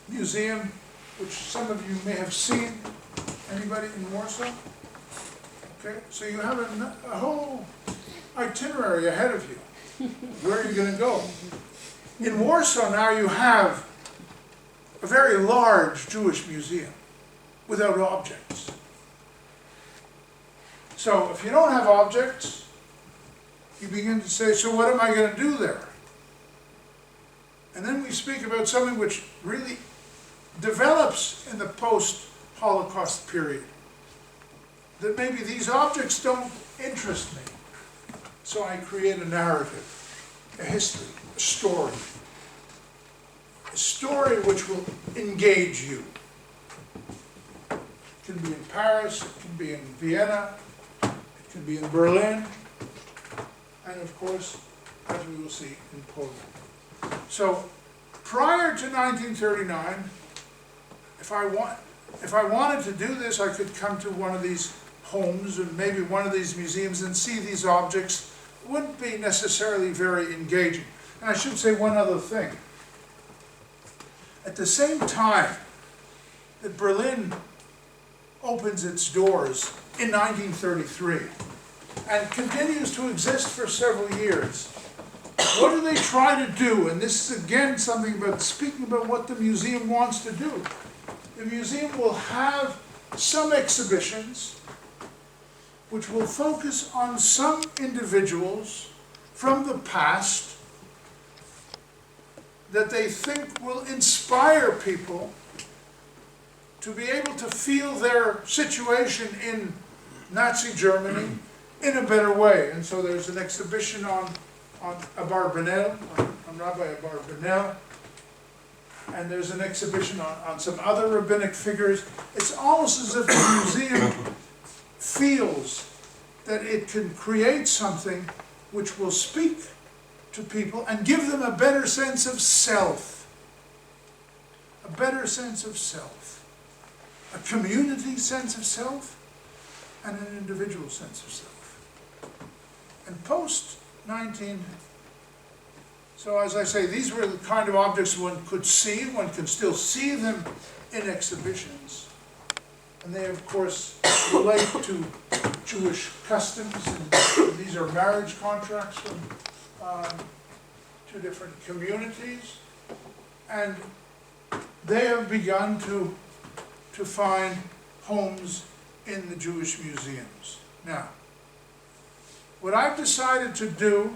Museum, which some of you may have seen. Anybody in Warsaw? Okay, so you have a whole itinerary ahead of you. Where are you going to go? In Warsaw now you have a very large Jewish museum without objects. So if you don't have objects, you begin to say, so what am I going to do there? And then we speak about something which really develops in the post-Holocaust period. That maybe these objects don't interest me. So I create a narrative, a history, a story. A story which will engage you. It can be in Paris, it can be in Vienna, it can be in Berlin, and of course, as we will see, in Poland. So, prior to 1939, if I wanted to do this, I could come to one of these homes and maybe one of these museums and see these objects. It wouldn't be necessarily very engaging. And I should say one other thing. At the same time that Berlin opens its doors in 1933 and continues to exist for several years, what do they try to do? And this is again something about speaking about what the museum wants to do. The museum will have some exhibitions which will focus on some individuals from the past that they think will inspire people to be able to feel their situation in Nazi Germany in a better way. And so there's an exhibition on Abarbanel, on Rabbi Abarbanel, and there's an exhibition on some other rabbinic figures. It's almost as if the museum feels that it can create something which will speak to people and give them a better sense of self. A better sense of self. A community sense of self and an individual sense of self. And post-19, so as I say, these were the kind of objects one could see. One can still see them in exhibitions. And they, of course, relate to Jewish customs. And these are marriage contracts from two different communities. And they have begun to find homes in the Jewish museums. Now, what I've decided to do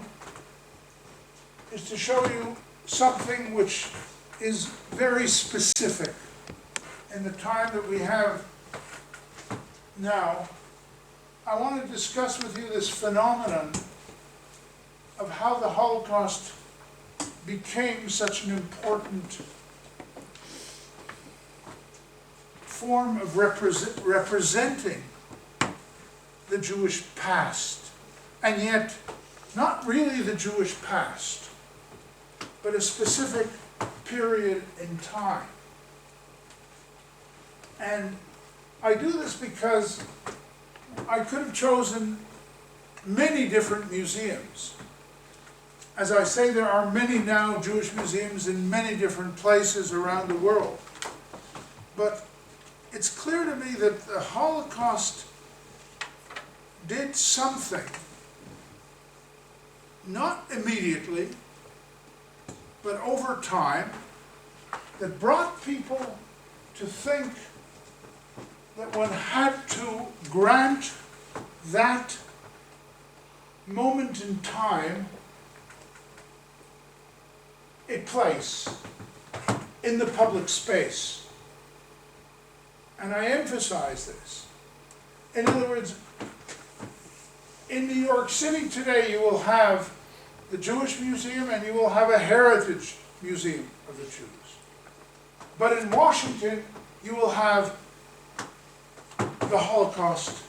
is to show you something which is very specific in the time that we have now. I want to discuss with you this phenomenon of how the Holocaust became such an important form of representing the Jewish past, and yet not really the Jewish past, but a specific period in time. And I do this because I could have chosen many different museums. As I say, there are many now Jewish museums in many different places around the world. But it's clear to me that the Holocaust did something, not immediately, but over time, that brought people to think that one had to grant that moment in time a place in the public space. And I emphasize this. In other words, in New York City today you will have the Jewish Museum and you will have a Heritage Museum of the Jews. But in Washington you will have the Holocaust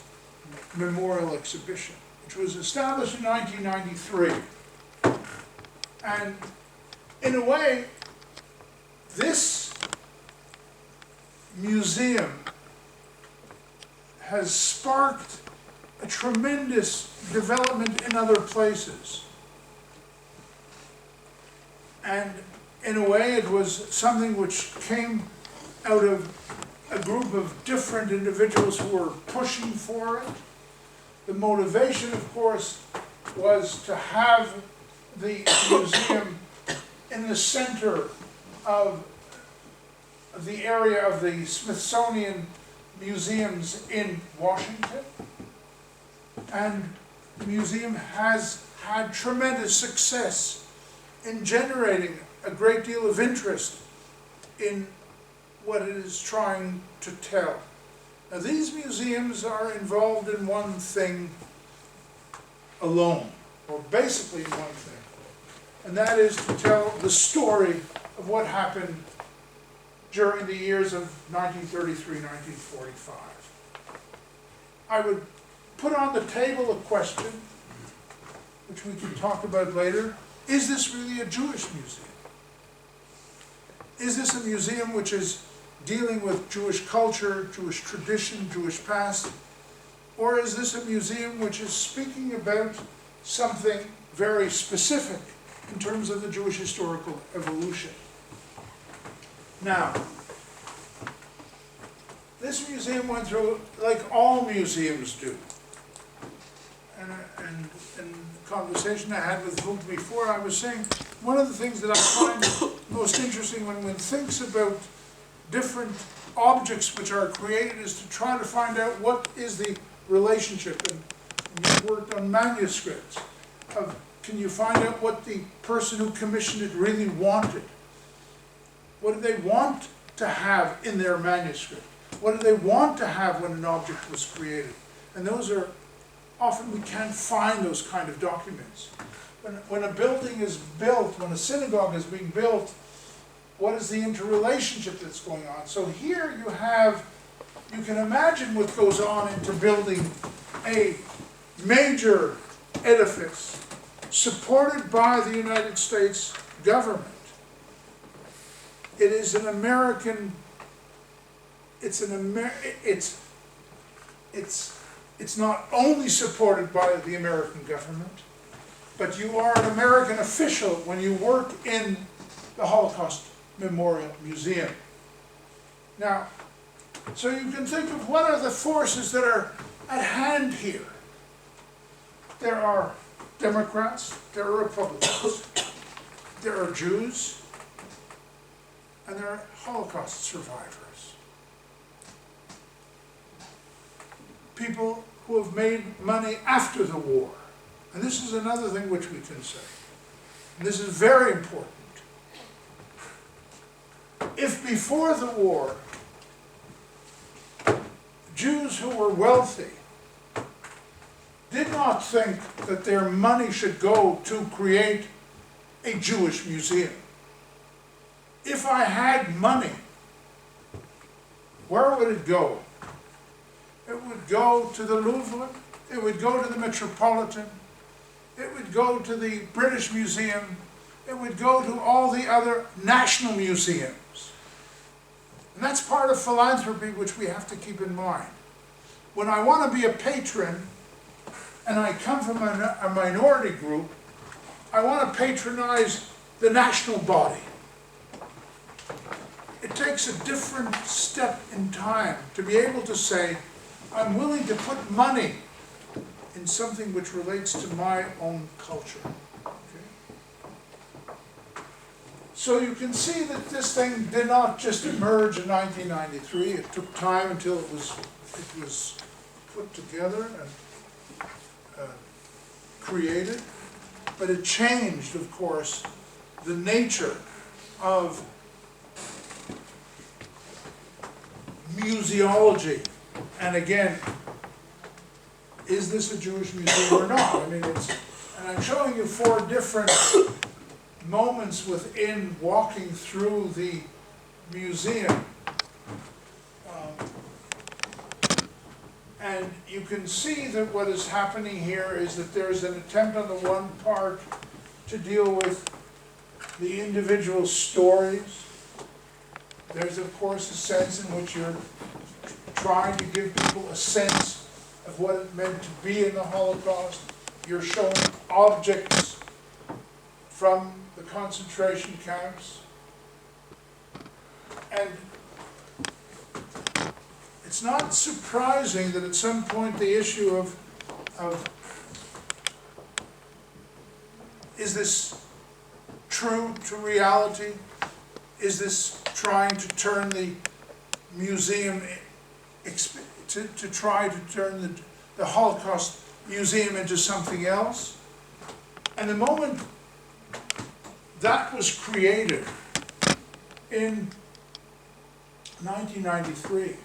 Memorial Exhibition, which was established in 1993. And in a way, this museum has sparked a tremendous development in other places. And in a way, it was something which came out of a group of different individuals who were pushing for it. The motivation, of course, was to have the museum in the center of the area of the Smithsonian museums in Washington. And the museum has had tremendous success in generating a great deal of interest in what it is trying to tell. Now, these museums are involved in one thing alone, or basically one thing, and that is to tell the story of what happened during the years of 1933, 1945. I would put on the table a question, which we can talk about later. Is this really a Jewish museum? Is this a museum which is dealing with Jewish culture, Jewish tradition, Jewish past? Or is this a museum which is speaking about something very specific in terms of the Jewish historical evolution? Now, this museum went through, like all museums do, and in the conversation I had with Vuk before, I was saying, one of the things that I find most interesting when one thinks about different objects which are created is to try to find out what is the relationship, and you've worked on manuscripts, of can you find out what the person who commissioned it really wanted? What did they want to have in their manuscript? What did they want to have when an object was created? And those are, often we can't find those kind of documents. When a building is built, when a synagogue is being built, what is the interrelationship that's going on? So here you can imagine what goes on into building a major edifice supported by the United States government. It is an American, it's not only supported by the American government, but you are an American official when you work in the Holocaust Memorial Museum. Now, so you can think of what are the forces that are at hand here. There are Democrats, there are Republicans, there are Jews, and there are Holocaust survivors. People who have made money after the war. And this is another thing which we can say. And this is very important. If before the war, Jews who were wealthy did not think that their money should go to create a Jewish museum, if I had money, where would it go? It would go to the Louvre, it would go to the Metropolitan, it would go to the British Museum, it would go to all the other national museums. And that's part of philanthropy which we have to keep in mind. When I want to be a patron, and I come from a minority group, I want to patronize the national body. It takes a different step in time to be able to say, I'm willing to put money in something which relates to my own culture. Okay? So you can see that this thing did not just emerge in 1993. It took time until it was put together and created. But it changed, of course, the nature of museology. And again, is this a Jewish museum or not? I mean, and I'm showing you 4 different moments within walking through the museum. And you can see that what is happening here is that there's an attempt on the one part to deal with the individual stories. There's, of course, a sense in which you're trying to give people a sense of what it meant to be in the Holocaust. You're showing objects from the concentration camps. And it's not surprising that at some point the issue of is this true to reality? Is this trying to turn the museum, to try to turn the Holocaust Museum into something else? And the moment that was created in 1993,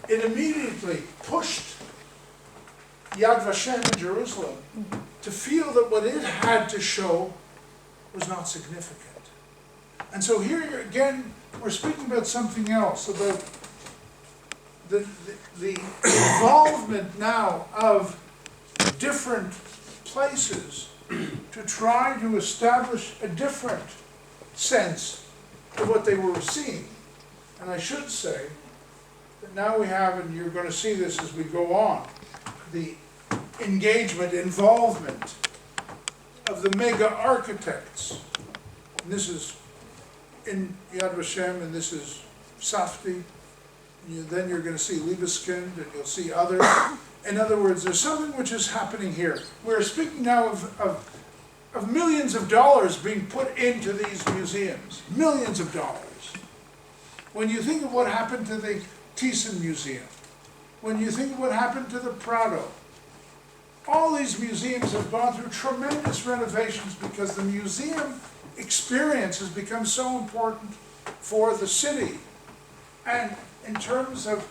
it immediately pushed Yad Vashem in Jerusalem to feel that what it had to show was not significant. And so here again, we're speaking about something else, about the involvement now of different places to try to establish a different sense of what they were seeing. And I should say that now we have, and you're going to see this as we go on, the engagement, involvement of the mega architects. And this is in Yad Vashem, and this is Safdie. Then you're going to see Liebeskind, and you'll see others. In other words, there's something which is happening here. We're speaking now of millions of dollars being put into these museums. Millions of dollars. When you think of what happened to the Thyssen Museum, when you think of what happened to the Prado, all these museums have gone through tremendous renovations because the museum experience has become so important for the city. And in terms of,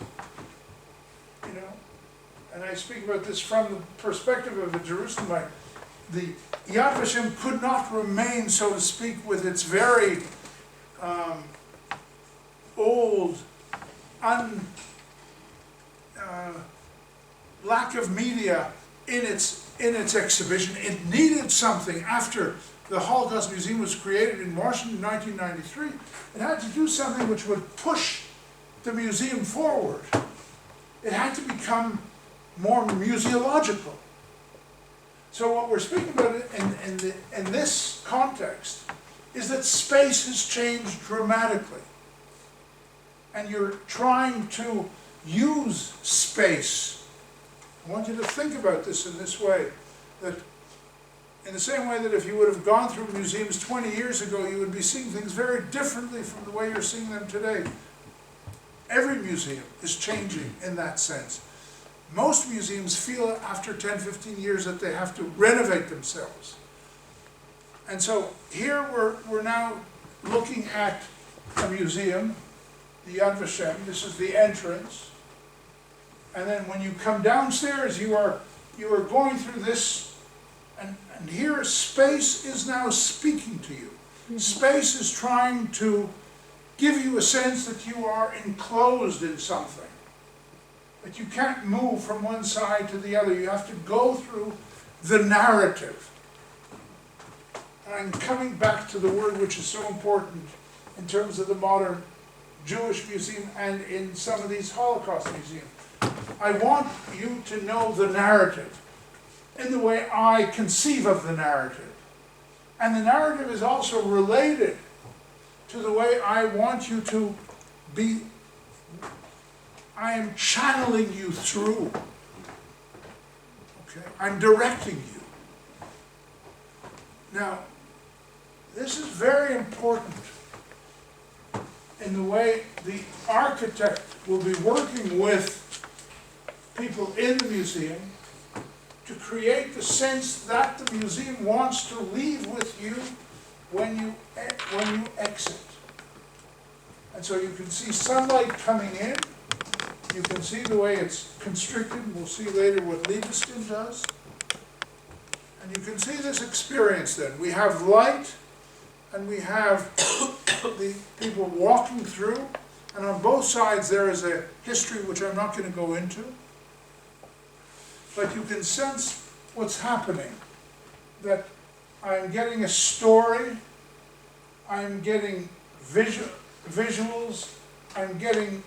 and I speak about this from the perspective of a Jerusalemite, the Yad Vashem could not remain, so to speak, with its very old, lack of media in its exhibition. It needed something after the Holocaust Museum was created in Washington in 1993. It had to do something which would push the museum forward. It had to become more museological. So what we're speaking about in this context is that space has changed dramatically. And you're trying to use space. I want you to think about this in this way, that in the same way that if you would have gone through museums 20 years ago, you would be seeing things very differently from the way you're seeing them today. Every museum is changing in that sense. Most museums feel after 10, 15 years that they have to renovate themselves. And so here we're now looking at a museum, the Yad Vashem. This is the entrance. And then when you come downstairs, you are going through this, and here space is now speaking to you. Mm-hmm. Space is trying to give you a sense that you are enclosed in something, that you can't move from one side to the other. You have to go through the narrative. And I'm coming back to the word which is so important in terms of the modern Jewish museum and in some of these Holocaust museums. I want you to know the narrative in the way I conceive of the narrative. And the narrative is also related to the way I want you to be. I am channeling you through. Okay? I'm directing you. Now, this is very important in the way the architect will be working with people in the museum to create the sense that the museum wants to leave with you when you exit. And so you can see sunlight coming in. You can see the way it's constricted. We'll see later what Liebeskind does. And you can see this experience then. We have light, and we have the people walking through. And on both sides there is a history which I'm not going to go into. But you can sense what's happening. That I'm getting a story I'm getting visuals, I'm getting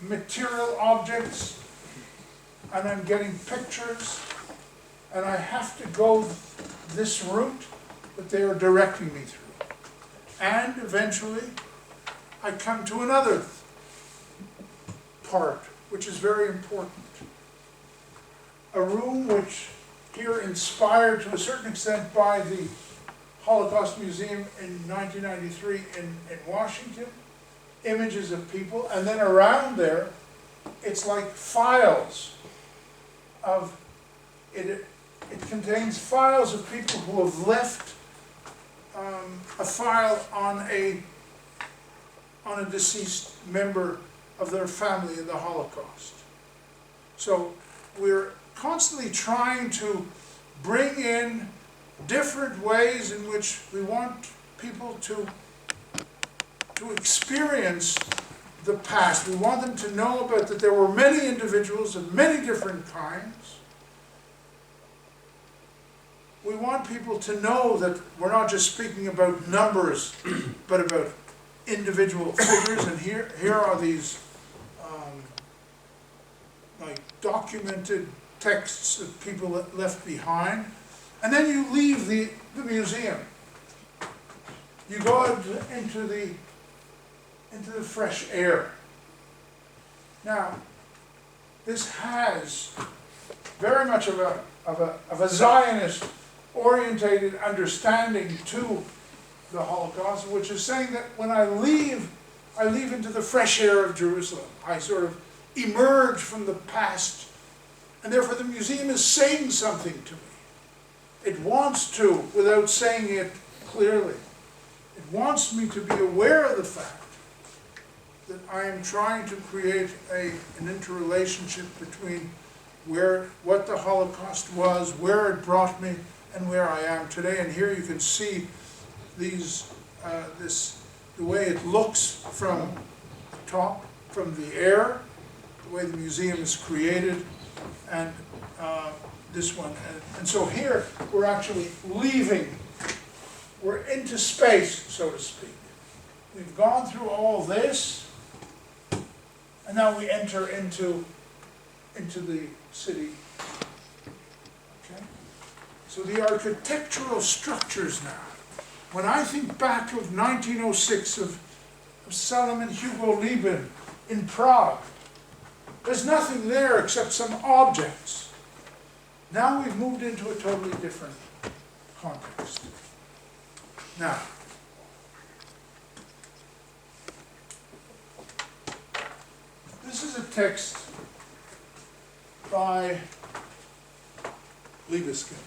material objects, and I'm getting pictures, and I have to go this route that they are directing me through. And eventually, I come to another part, which is very important. A room which here inspired to a certain extent by the Holocaust Museum in 1993 in Washington, images of people, and then around there, it's like files of, it contains files of people who have left a file on a deceased member of their family in the Holocaust. So we're constantly trying to bring in different ways in which we want people to experience the past. We want them to know about that there were many individuals of many different kinds. We want people to know that we're not just speaking about numbers, but about individual figures. And here are these like documented texts of people that left behind. And then you leave the museum. You go out into the fresh air. Now, this has very much of a Zionist orientated understanding to the Holocaust, which is saying that when I leave into the fresh air of Jerusalem. I sort of emerge from the past, and therefore the museum is saying something to me. It wants to, without saying it clearly. It wants me to be aware of the fact that I am trying to create an interrelationship between what the Holocaust was, where it brought me, and where I am today. And here you can see the way it looks from the top, from the air, the way the museum is created, and this one. And so here we're actually leaving, we're into space, so to speak. We've gone through all this, and now we enter into the city. Okay? So the architectural structures now. When I think back of 1906 of Salomon Hugo Lieben in Prague, there's nothing there except some objects. Now we've moved into a totally different context. Now, this is a text by Libeskind.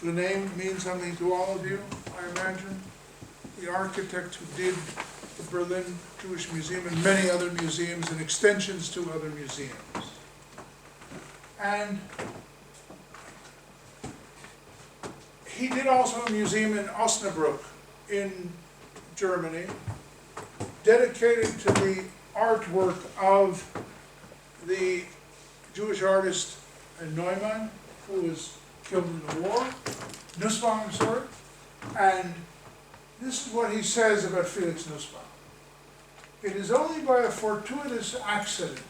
The name means something to all of you, I imagine. The architect who did the Berlin Jewish Museum and many other museums and extensions to other museums. And he did also a museum in Osnabrück in Germany, dedicated to the artwork of the Jewish artist Neumann, who was killed in the war, Nussbaum, I'm sorry. And this is what he says about Felix Nussbaum. It is only by a fortuitous accident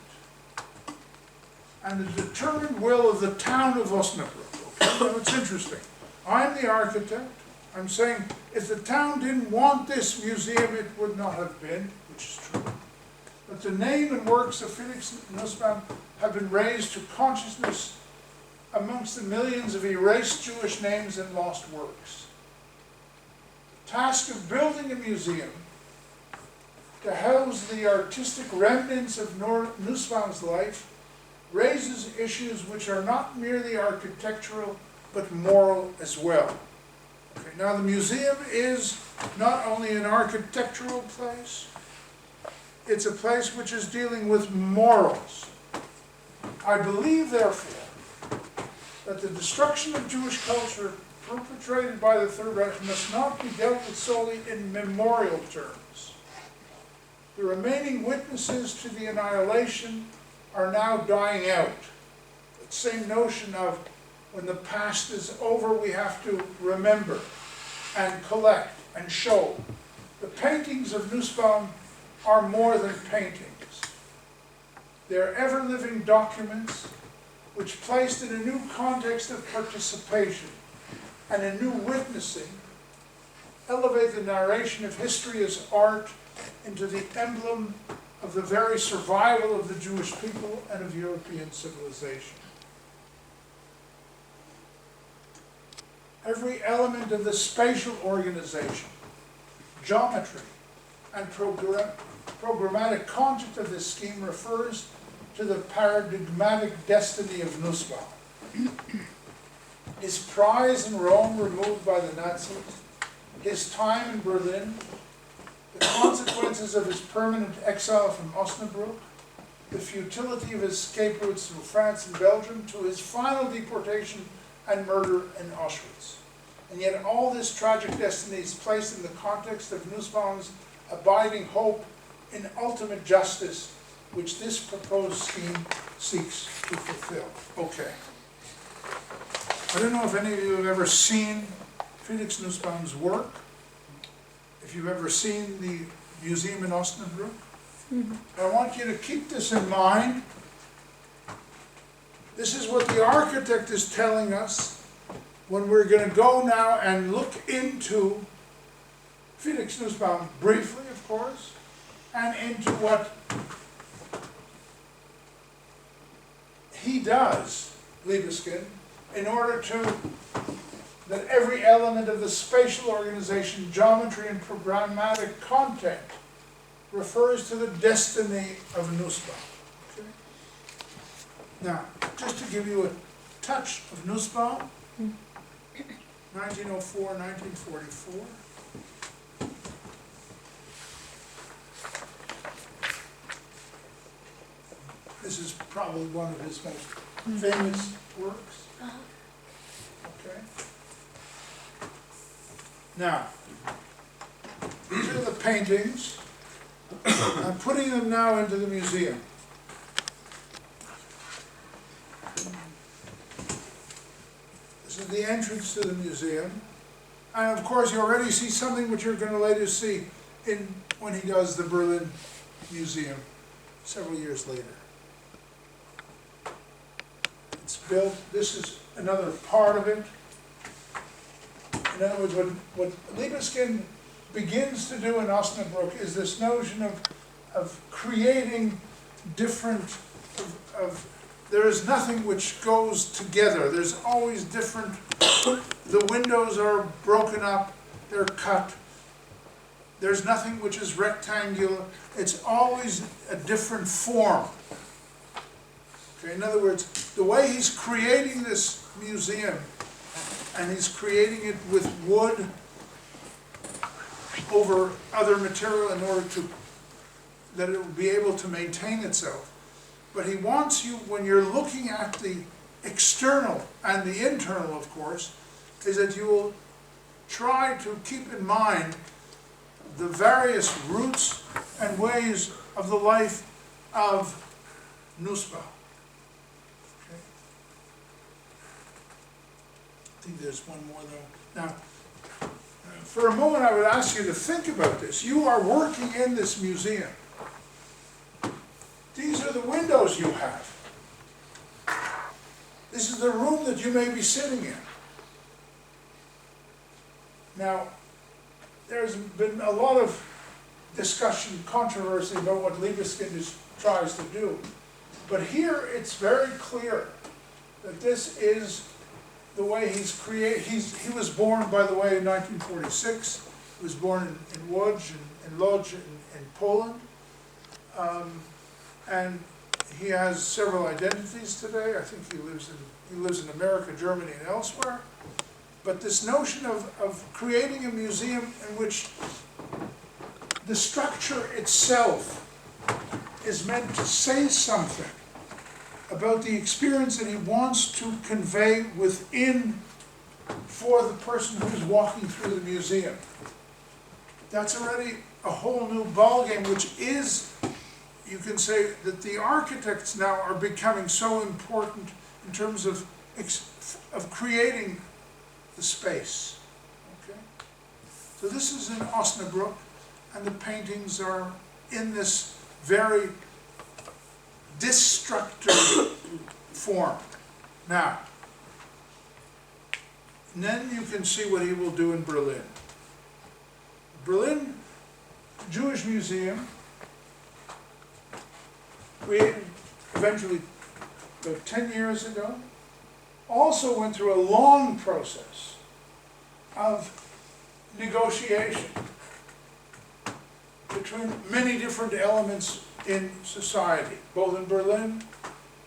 and the determined will of the town of Osnabrück. Okay? Now it's interesting. I'm the architect. I'm saying if the town didn't want this museum, it would not have been, which is true. But the name and works of Felix Nussbaum have been raised to consciousness amongst the millions of erased Jewish names and lost works. The task of building a museum to house the artistic remnants of Nussbaum's life raises issues which are not merely architectural but moral as well. Okay, now the museum is not only an architectural place, it's a place which is dealing with morals. I believe, therefore, that the destruction of Jewish culture perpetrated by the Third Reich must not be dealt with solely in memorial terms. The remaining witnesses to the annihilation are now dying out. That same notion of when the past is over, we have to remember and collect and show The paintings of Nussbaum are more than paintings. They are ever-living documents which, placed in a new context of participation and a new witnessing, elevate the narration of history as art into the emblem of the very survival of the Jewish people and of European civilization. Every element of the spatial organization, geometry, and programmatic content of this scheme refers to the paradigmatic destiny of Nussbaum. His prize in Rome removed by the Nazis, his time in Berlin, the consequences of his permanent exile from Osnabrück, the futility of his escape routes through France and Belgium, to his final deportation and murder in Auschwitz. And yet all this tragic destiny is placed in the context of Nussbaum's abiding hope in ultimate justice, which this proposed scheme seeks to fulfill. Okay. I don't know if any of you have ever seen Felix Nussbaum's work, if you've ever seen the museum in Osnabrück. I want you to keep this in mind. This is what the architect is telling us when we're going to go now and look into Felix Nussbaum briefly, of course, and into what he does, Libeskind, in order to that every element of the spatial organization, geometry, and programmatic content refers to the destiny of Nussbaum. Okay? Now, just to give you a touch of Nussbaum, 1904, 1944. This is probably one of his most famous works. Okay. Now, these are the paintings. I'm putting them now into the museum. This is the entrance to the museum. And of course, you already see something which you're going to later see when he does the Berlin Museum several years later. It's built, this is another part of it. In other words, what Libeskind begins to do in Osnabrück is this notion of creating different, there is nothing which goes together. There's always different, the windows are broken up, they're cut. There's nothing which is rectangular. It's always a different form. Okay, in other words, the way he's creating this museum, and he's creating it with wood over other material in order that it will be able to maintain itself. But he wants you, when you're looking at the external and the internal, of course, is that you will try to keep in mind the various roots and ways of the life of Nussbaum. Okay. I think there's one more though. Now, for a moment I would ask you to think about this. You are working in this museum. These are the windows you have. This is the room that you may be sitting in. Now, there's been a lot of discussion, controversy about what Libeskind tries to do. But here it's very clear that this is the way he's created. He was born, by the way, in 1946. He was born in Łódź, in Łódź in Poland. And he has several identities today. I think he lives in America, Germany, and elsewhere. But this notion of creating a museum in which the structure itself is meant to say something about the experience that he wants to convey within for the person who's walking through the museum. That's already a whole new ballgame, which is, you can say that the architects now are becoming so important in terms of creating the space. Okay? So this is in Osnabrück, and the paintings are in this very destructive form. Now, and then you can see what he will do in Berlin. Berlin Jewish Museum, created eventually about 10 years ago, also went through a long process of negotiation between many different elements in society, both in Berlin,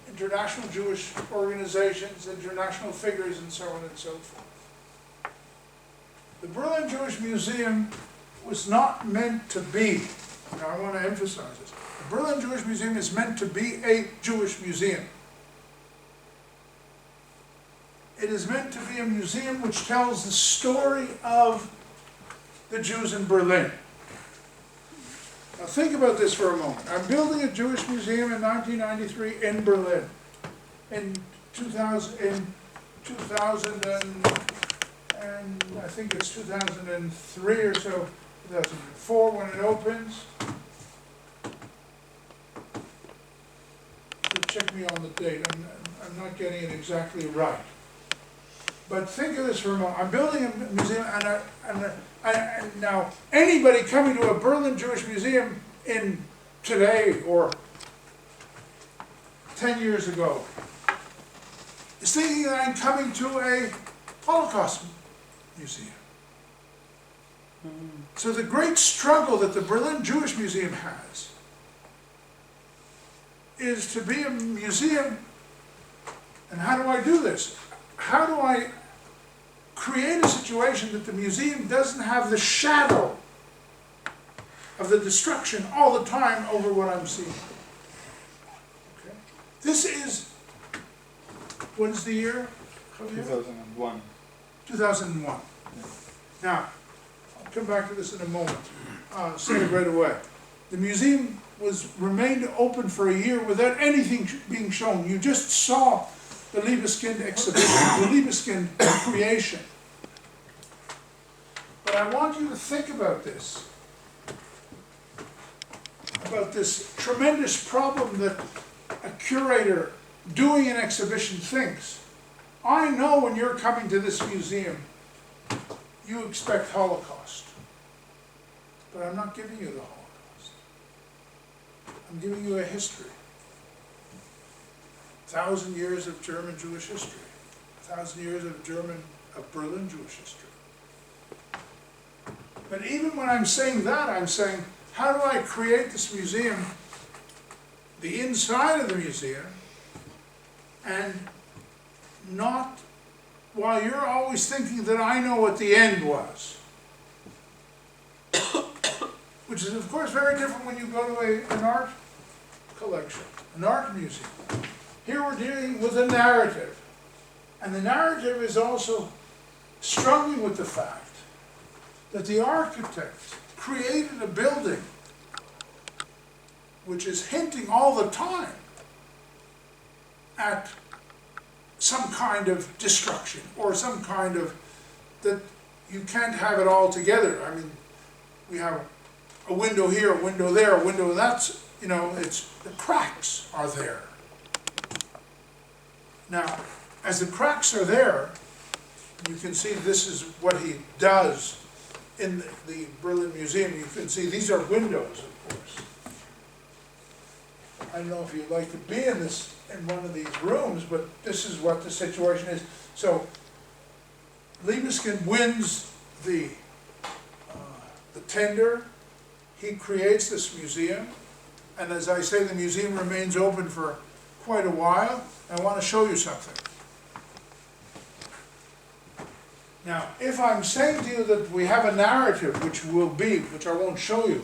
international Jewish organizations, international figures, and so on and so forth. The Berlin Jewish Museum was not meant to be, now I want to emphasize this, the Berlin Jewish Museum is meant to be a Jewish museum. It is meant to be a museum which tells the story of the Jews in Berlin. Now think about this for a moment. I'm building a Jewish museum in 1993 in Berlin. In 2000 and I think it's 2003 or so, 2004 when it opens. So check me on the date. I'm not getting it exactly right. But think of this for a moment. I'm building a museum, and now anybody coming to a Berlin Jewish Museum in today or 10 years ago is thinking that I'm coming to a Holocaust museum. So the great struggle that the Berlin Jewish Museum has is to be a museum, and how do I do this? How do I create a situation that the museum doesn't have the shadow of the destruction all the time over what I'm seeing? Okay. This is, what is the year, Javier? 2001. 2001. Yeah. Now, I'll come back to this in a moment. Say it right away. The museum remained open for a year without anything being shown. You just saw the Liebeskind exhibition, the Liebeskind creation. But I want you to think about this tremendous problem that a curator doing an exhibition thinks. I know when you're coming to this museum, you expect Holocaust. But I'm not giving you the Holocaust. I'm giving you a history. 1,000 years of German Jewish history. 1,000 years of Berlin Jewish history. But even when I'm saying that, I'm saying, how do I create this museum, the inside of the museum, and not, while you're always thinking that I know what the end was. Which is of course very different when you go to an art collection, an art museum. Here we're dealing with a narrative. And the narrative is also struggling with the fact that the architect created a building which is hinting all the time at some kind of destruction or some kind of, that you can't have it all together. I mean, we have a window here, a window there, a window that's, you know, it's, the cracks are there. Now, as the cracks are there, you can see this is what he does in the Berlin Museum. You can see these are windows, of course. I don't know if you'd like to be in one of these rooms, but this is what the situation is. So, Liebeskind wins the tender. He creates this museum, and as I say, the museum remains open for quite a while. I want to show you something. Now, if I'm saying to you that we have a narrative, which I won't show you,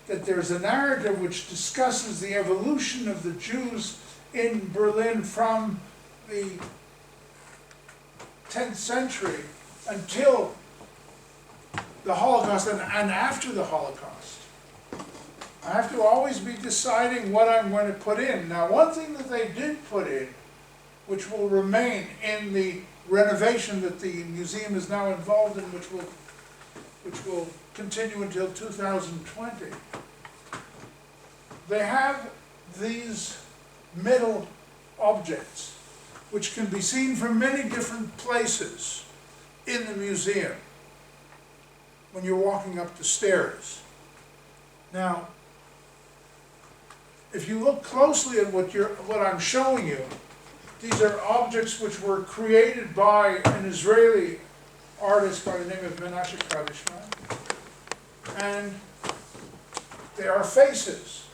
that there's a narrative which discusses the evolution of the Jews in Berlin from the 10th century until the Holocaust and after the Holocaust. I have to always be deciding what I'm going to put in. Now, one thing that they did put in, which will remain in the renovation that the museum is now involved in, which which will continue until 2020, they have these metal objects, which can be seen from many different places in the museum when you're walking up the stairs. Now, if you look closely at what I'm showing you, these are objects which were created by an Israeli artist by the name of Menashe Kadishman, and they are faces,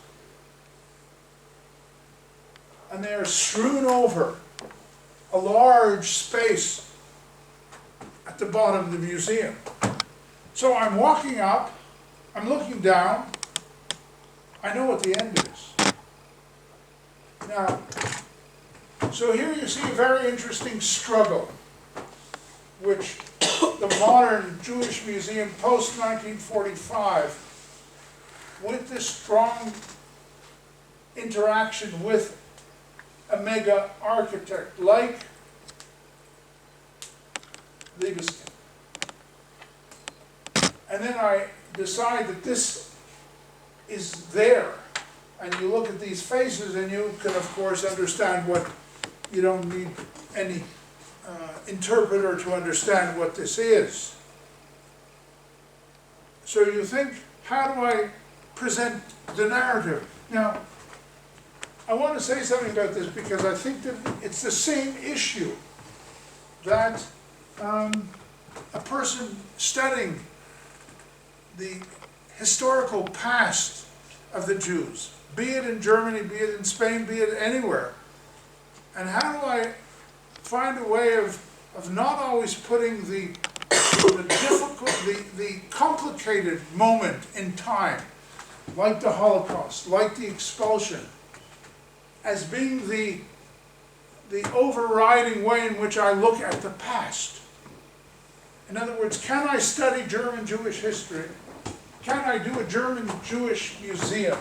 and they are strewn over a large space at the bottom of the museum. So I'm walking up, I'm looking down, I know what the end is. Now, so here you see a very interesting struggle, which the modern Jewish museum post-1945, with this strong interaction with a mega architect like Libeskind. And then I decide that this is there. And you look at these faces and you can of course understand what, you don't need any interpreter to understand what this is. So you think, how do I present the narrative? Now, I want to say something about this because I think that it's the same issue that a person studying the historical past of the Jews, be it in Germany, be it in Spain, be it anywhere, and how do I find a way of not always putting the difficult, the complicated moment in time, like the Holocaust, like the expulsion, as being the overriding way in which I look at the past. In other words, can I study German Jewish history? Can I do a German Jewish museum?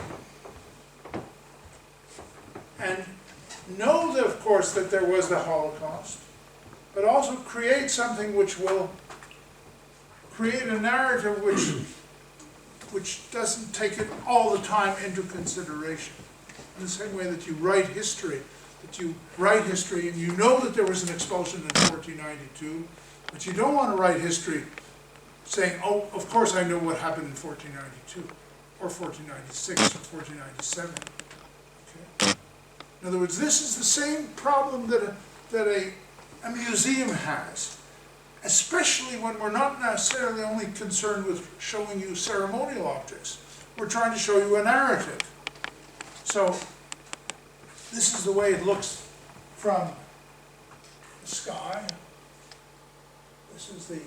And know, that, of course, that there was the Holocaust, but also create something which will create a narrative which doesn't take it all the time into consideration. In the same way that you write history, and you know that there was an expulsion in 1492, but you don't want to write history saying, oh, of course I know what happened in 1492, or 1496, or 1497. Okay? In other words, this is the same problem that a museum has, especially when we're not necessarily only concerned with showing you ceremonial objects. We're trying to show you a narrative. So, this is the way it looks from the sky. This is the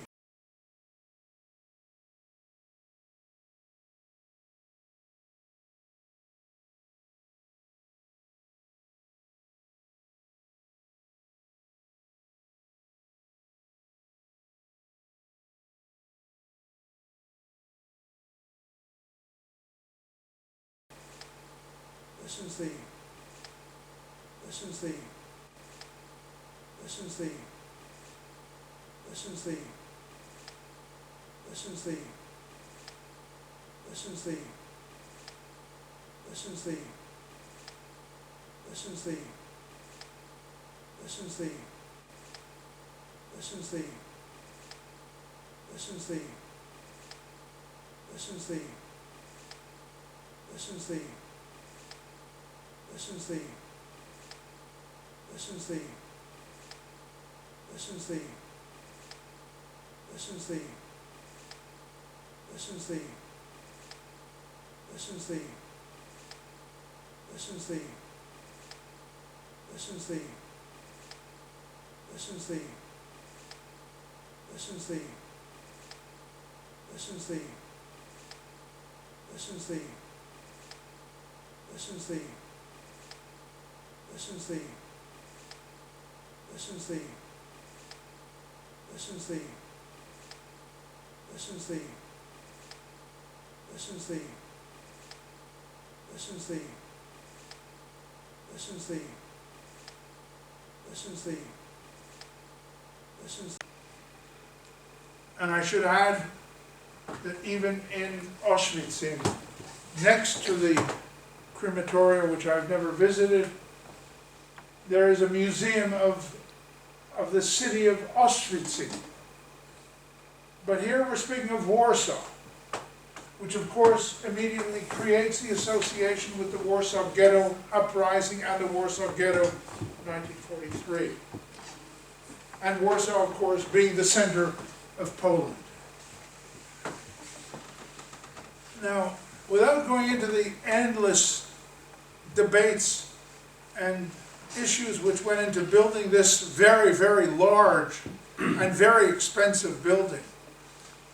This is the and I should add that even in Auschwitz, next to the crematoria, which I've never visited, there is a museum of the city of Auschwitz. But here we're speaking of Warsaw, which of course immediately creates the association with the Warsaw Ghetto uprising and the Warsaw Ghetto of 1943. And Warsaw, of course, being the center of Poland. Now, without going into the endless debates and issues which went into building this very, very large and very expensive building,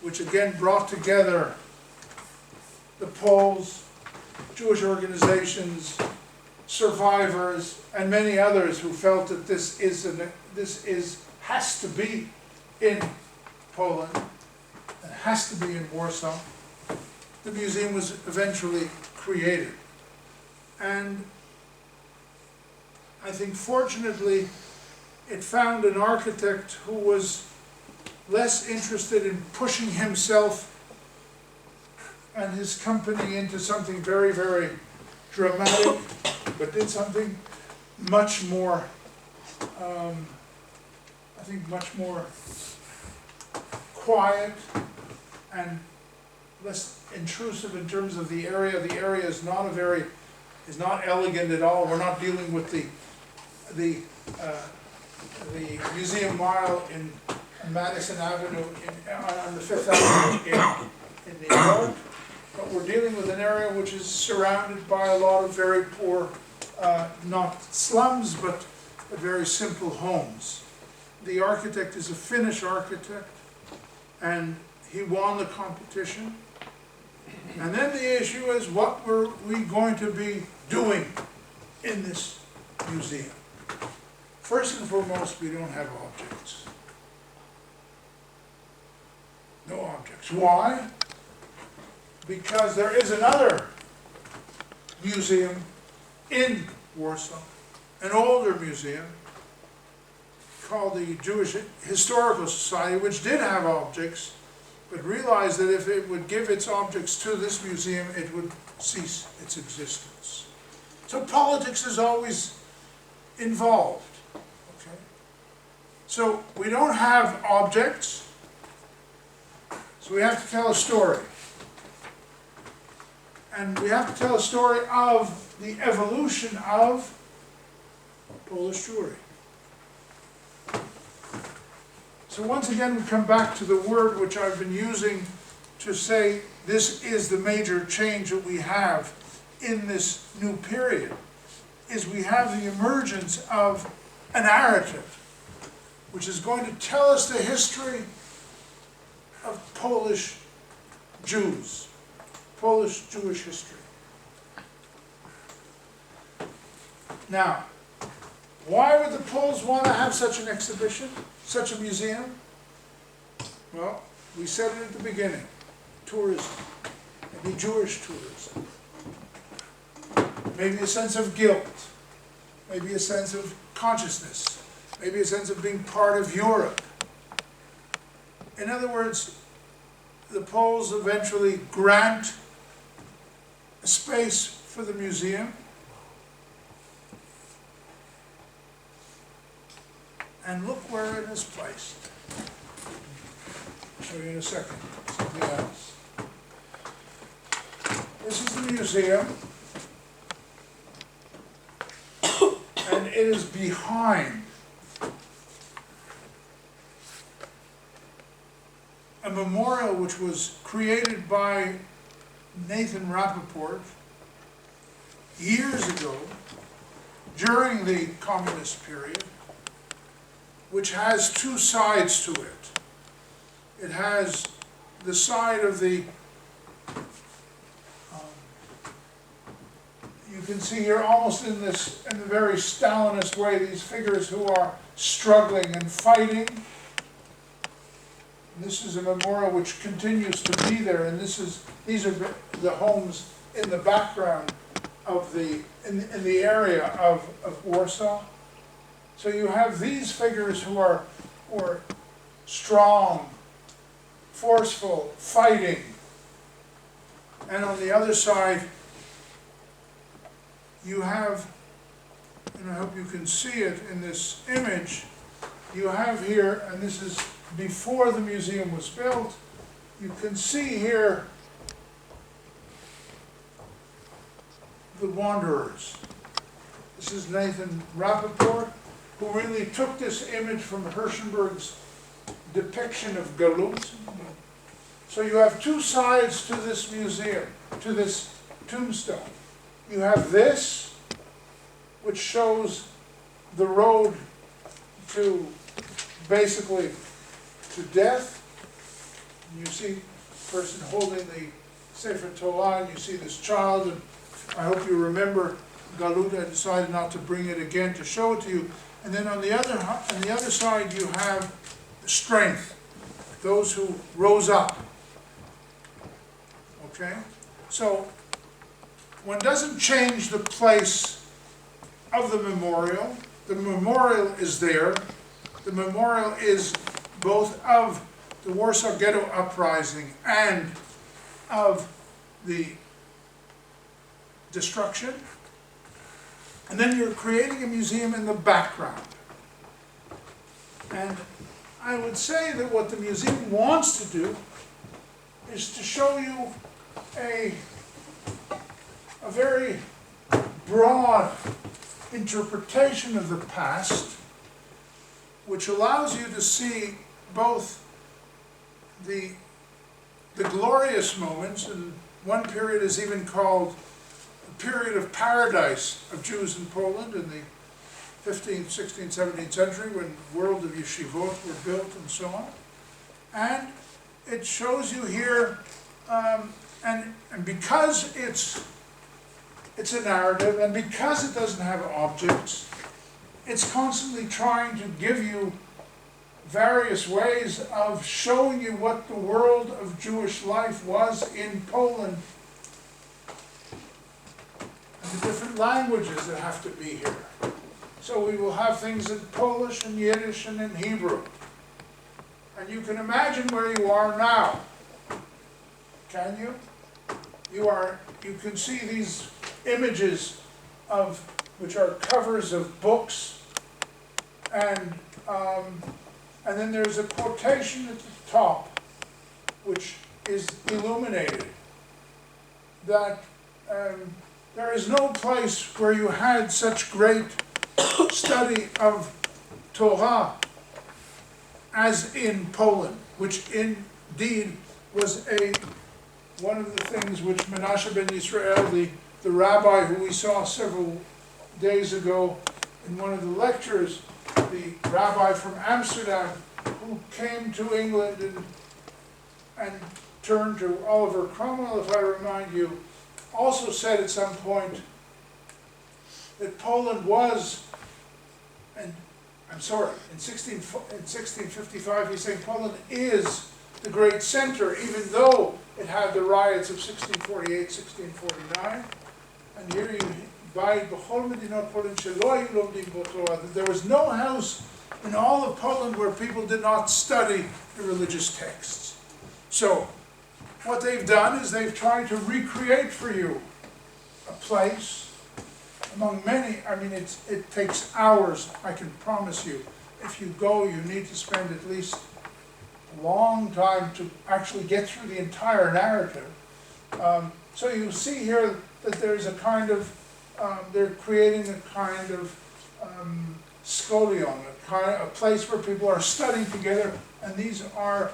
which again brought together the Poles, Jewish organizations, survivors, and many others who felt that this has to be in Poland, it has to be in Warsaw. The museum was eventually created. And I think fortunately it found an architect who was less interested in pushing himself and his company into something very, very dramatic, but did something much more, I think much more quiet and less intrusive in terms of the area. The area is not not elegant at all. We're not dealing with the Museum Mile in Madison Avenue on the Fifth Avenue in New York, but we're dealing with an area which is surrounded by a lot of very poor, not slums, but very simple homes. The architect is a Finnish architect, and he won the competition. And then the issue is, what were we going to be doing in this museum? First and foremost, we don't have objects. No objects. Why? Because there is another museum in Warsaw, an older museum called the Jewish Historical Society, which did have objects, but realized that if it would give its objects to this museum, it would cease its existence. So politics is always involved. Okay? So we don't have objects, so we have to tell a story. And we have to tell a story of the evolution of Polish Jewry. So once again, we come back to the word which I've been using to say this is the major change that we have in this new period, is we have the emergence of a narrative which is going to tell us the history of Polish Jews, Polish Jewish history. Now, why would the Poles want to have such an exhibition, such a museum? Well, we said it at the beginning, tourism, maybe Jewish tourism, maybe a sense of guilt, maybe a sense of consciousness, maybe a sense of being part of Europe. In other words, the Poles eventually grant a space for the museum, and look where it is placed. I'll show you in a second, something else. This is the museum, and it is behind a memorial which was created by Nathan Rappaport years ago, during the communist period, which has two sides to it. It has the side of the, you can see here almost in the very Stalinist way, these figures who are struggling and fighting. This is a memorial which continues to be there, and these are the homes in the background of in the area of Warsaw. So you have these figures who are strong, forceful fighting. And on the other side, you have, and I hope you can see it in this image, you have here, and this is before the museum was built, you can see here the wanderers. This is Nathan Rappaport, who really took this image from Hirschenberg's depiction of Galut. So you have two sides to this museum, to this tombstone. You have this, which shows the road to, basically, to death. You see a person holding the Sefer Torah, and you see this child, and I hope you remember Galut. I decided not to bring it again to show it to you. And then on the other side you have strength, those who rose up. Okay? So one doesn't change the place of the memorial. The memorial is there. The memorial is both of the Warsaw Ghetto Uprising and of the destruction. And then you're creating a museum in the background. And I would say that what the museum wants to do is to show you a very broad interpretation of the past, which allows you to see both the glorious moments, and one period is even called the period of paradise of Jews in Poland in the 15th, 16th, 17th century, when the world of yeshivot were built and so on. And it shows you here, and because it's a narrative, and because it doesn't have objects, it's constantly trying to give you various ways of showing you what the world of Jewish life was in Poland, and the different languages that have to be here. So we will have things in Polish and Yiddish and in Hebrew. And you can imagine where you are now. Can you? You can see these images of, which are covers of books, and then there's a quotation at the top, which is illuminated, that there is no place where you had such great study of Torah as in Poland, which indeed was one of the things which Menashe ben Yisrael, the rabbi who we saw several days ago in one of the lectures, the rabbi from Amsterdam, who came to England and turned to Oliver Cromwell, if I remind you, also said at some point that Poland was, and I'm sorry, in 1655 he's saying Poland is the great center, even though it had the riots of 1648, 1649. And here you that there was no house in all of Poland where people did not study the religious texts. So what they've done is they've tried to recreate for you a place among many. I mean, it takes hours, I can promise you. If you go, you need to spend at least a long time to actually get through the entire narrative. So you see here that there's a kind of they're creating a kind of scholion, a place where people are studying together, and these are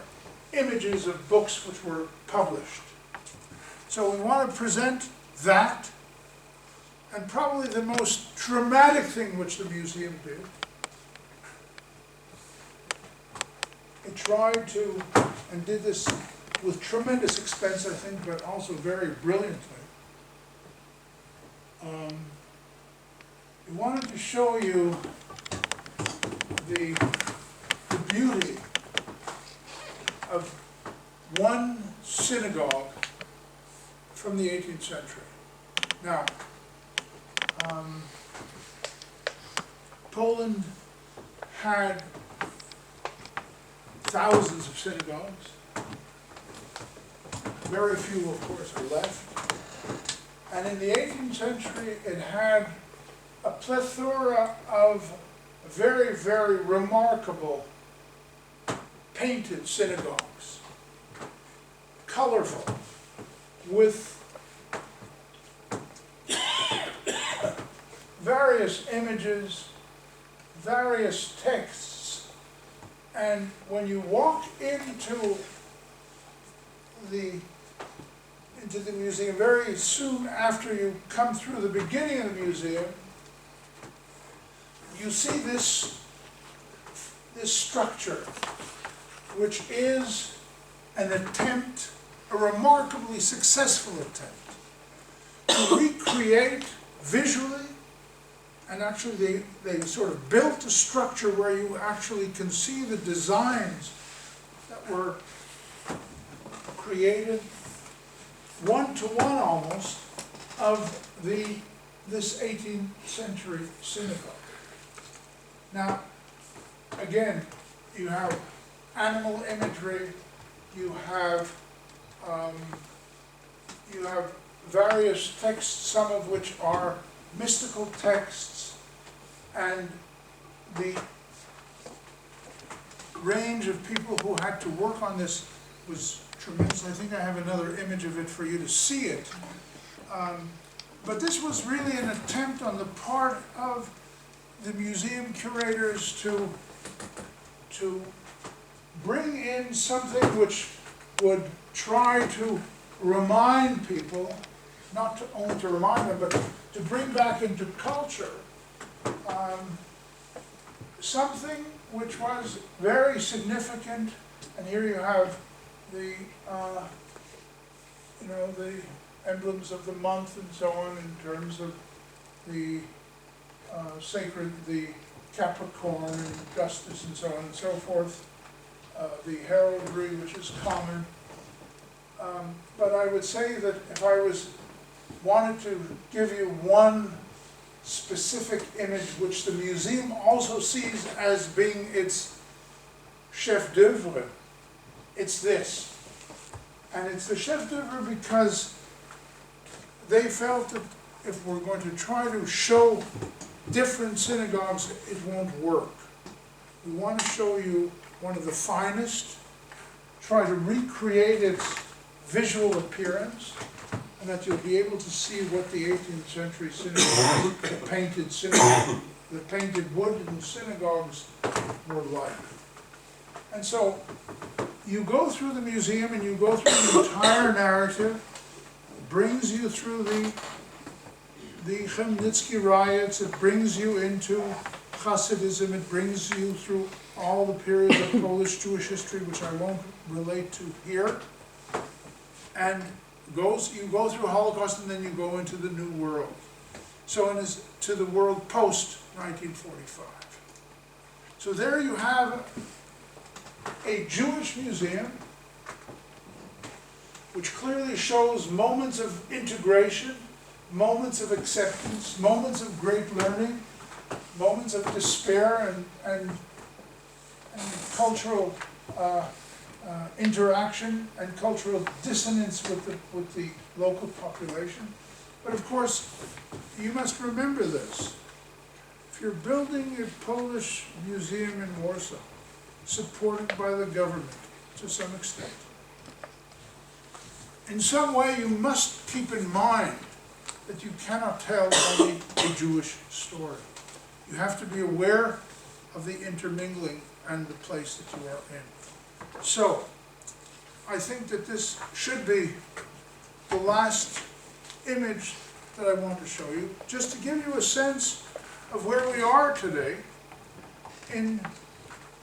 images of books which were published. So we want to present that, and probably the most dramatic thing which the museum did. It tried to, and did this with tremendous expense, I think, but also very brilliantly. We wanted to show you the beauty of one synagogue from the 18th century. Now, Poland had thousands of synagogues, very few, of course, are left. And in the 18th century, it had a plethora of very, very remarkable painted synagogues, colorful, with various images, various texts, and when you walk into the museum, very soon after you come through the beginning of the museum, you see this structure, which is an attempt, a remarkably successful attempt, to recreate visually, and actually they sort of built a structure where you actually can see the designs that were created, one-to-one almost, of this 18th century synagogue. Now, again, you have animal imagery, you have various texts, some of which are mystical texts, and the range of people who had to work on this was tremendous. I think I have another image of it for you to see it. But this was really an attempt on the part of the museum curators to bring in something which would try to remind people, not only to remind them, but to bring back into culture something which was very significant. And here you have the the emblems of the month and so on, in terms of the sacred, the Capricorn and Augustus and so on and so forth, the heraldry, which is common. But I would say that if I wanted to give you one specific image which the museum also sees as being its chef d'oeuvre, it's this. And it's the chef d'oeuvre because they felt that if we're going to try to show different synagogues, it won't work. We want to show you one of the finest, try to recreate its visual appearance, and that you'll be able to see what the 18th century synagogue, the painted wooden synagogues were like. And so you go through the museum and you go through the entire narrative. It brings you through the Chemnitsky riots, it brings you into Hasidism, it brings you through all the periods of Polish Jewish history, which I won't relate to here. And you go through Holocaust, and then you go into the New World. So it is to the world post-1945. So there you have a Jewish museum, which clearly shows moments of integration, moments of acceptance, moments of great learning, moments of despair and cultural interaction and cultural dissonance with the local population. But of course, you must remember this. If you're building a Polish museum in Warsaw, supported by the government to some extent, in some way you must keep in mind that you cannot tell only a Jewish story. You have to be aware of the intermingling and the place that you are in. So, I think that this should be the last image that I want to show you, just to give you a sense of where we are today in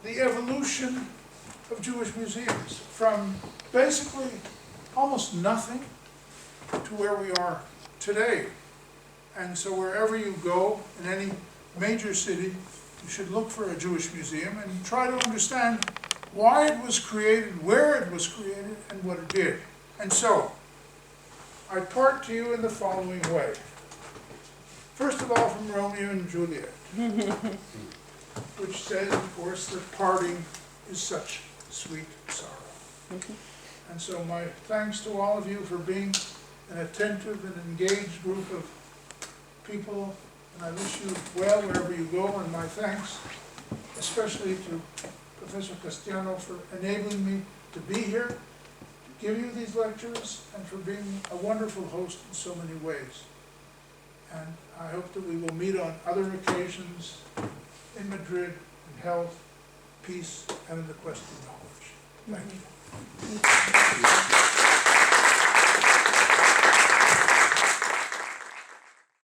the evolution of Jewish museums, from basically almost nothing to where we are today. And so wherever you go, in any major city, you should look for a Jewish museum and try to understand why it was created, where it was created, and what it did. And so, I part to you in the following way. First of all, from Romeo and Juliet, which says, of course, that parting is such sweet sorrow. And so my thanks to all of you for being an attentive and engaged group of people, and I wish you well wherever you go, and my thanks especially to Professor Castaño for enabling me to be here, to give you these lectures, and for being a wonderful host in so many ways. And I hope that we will meet on other occasions in Madrid, in health, peace, and in the quest of knowledge. Thank you.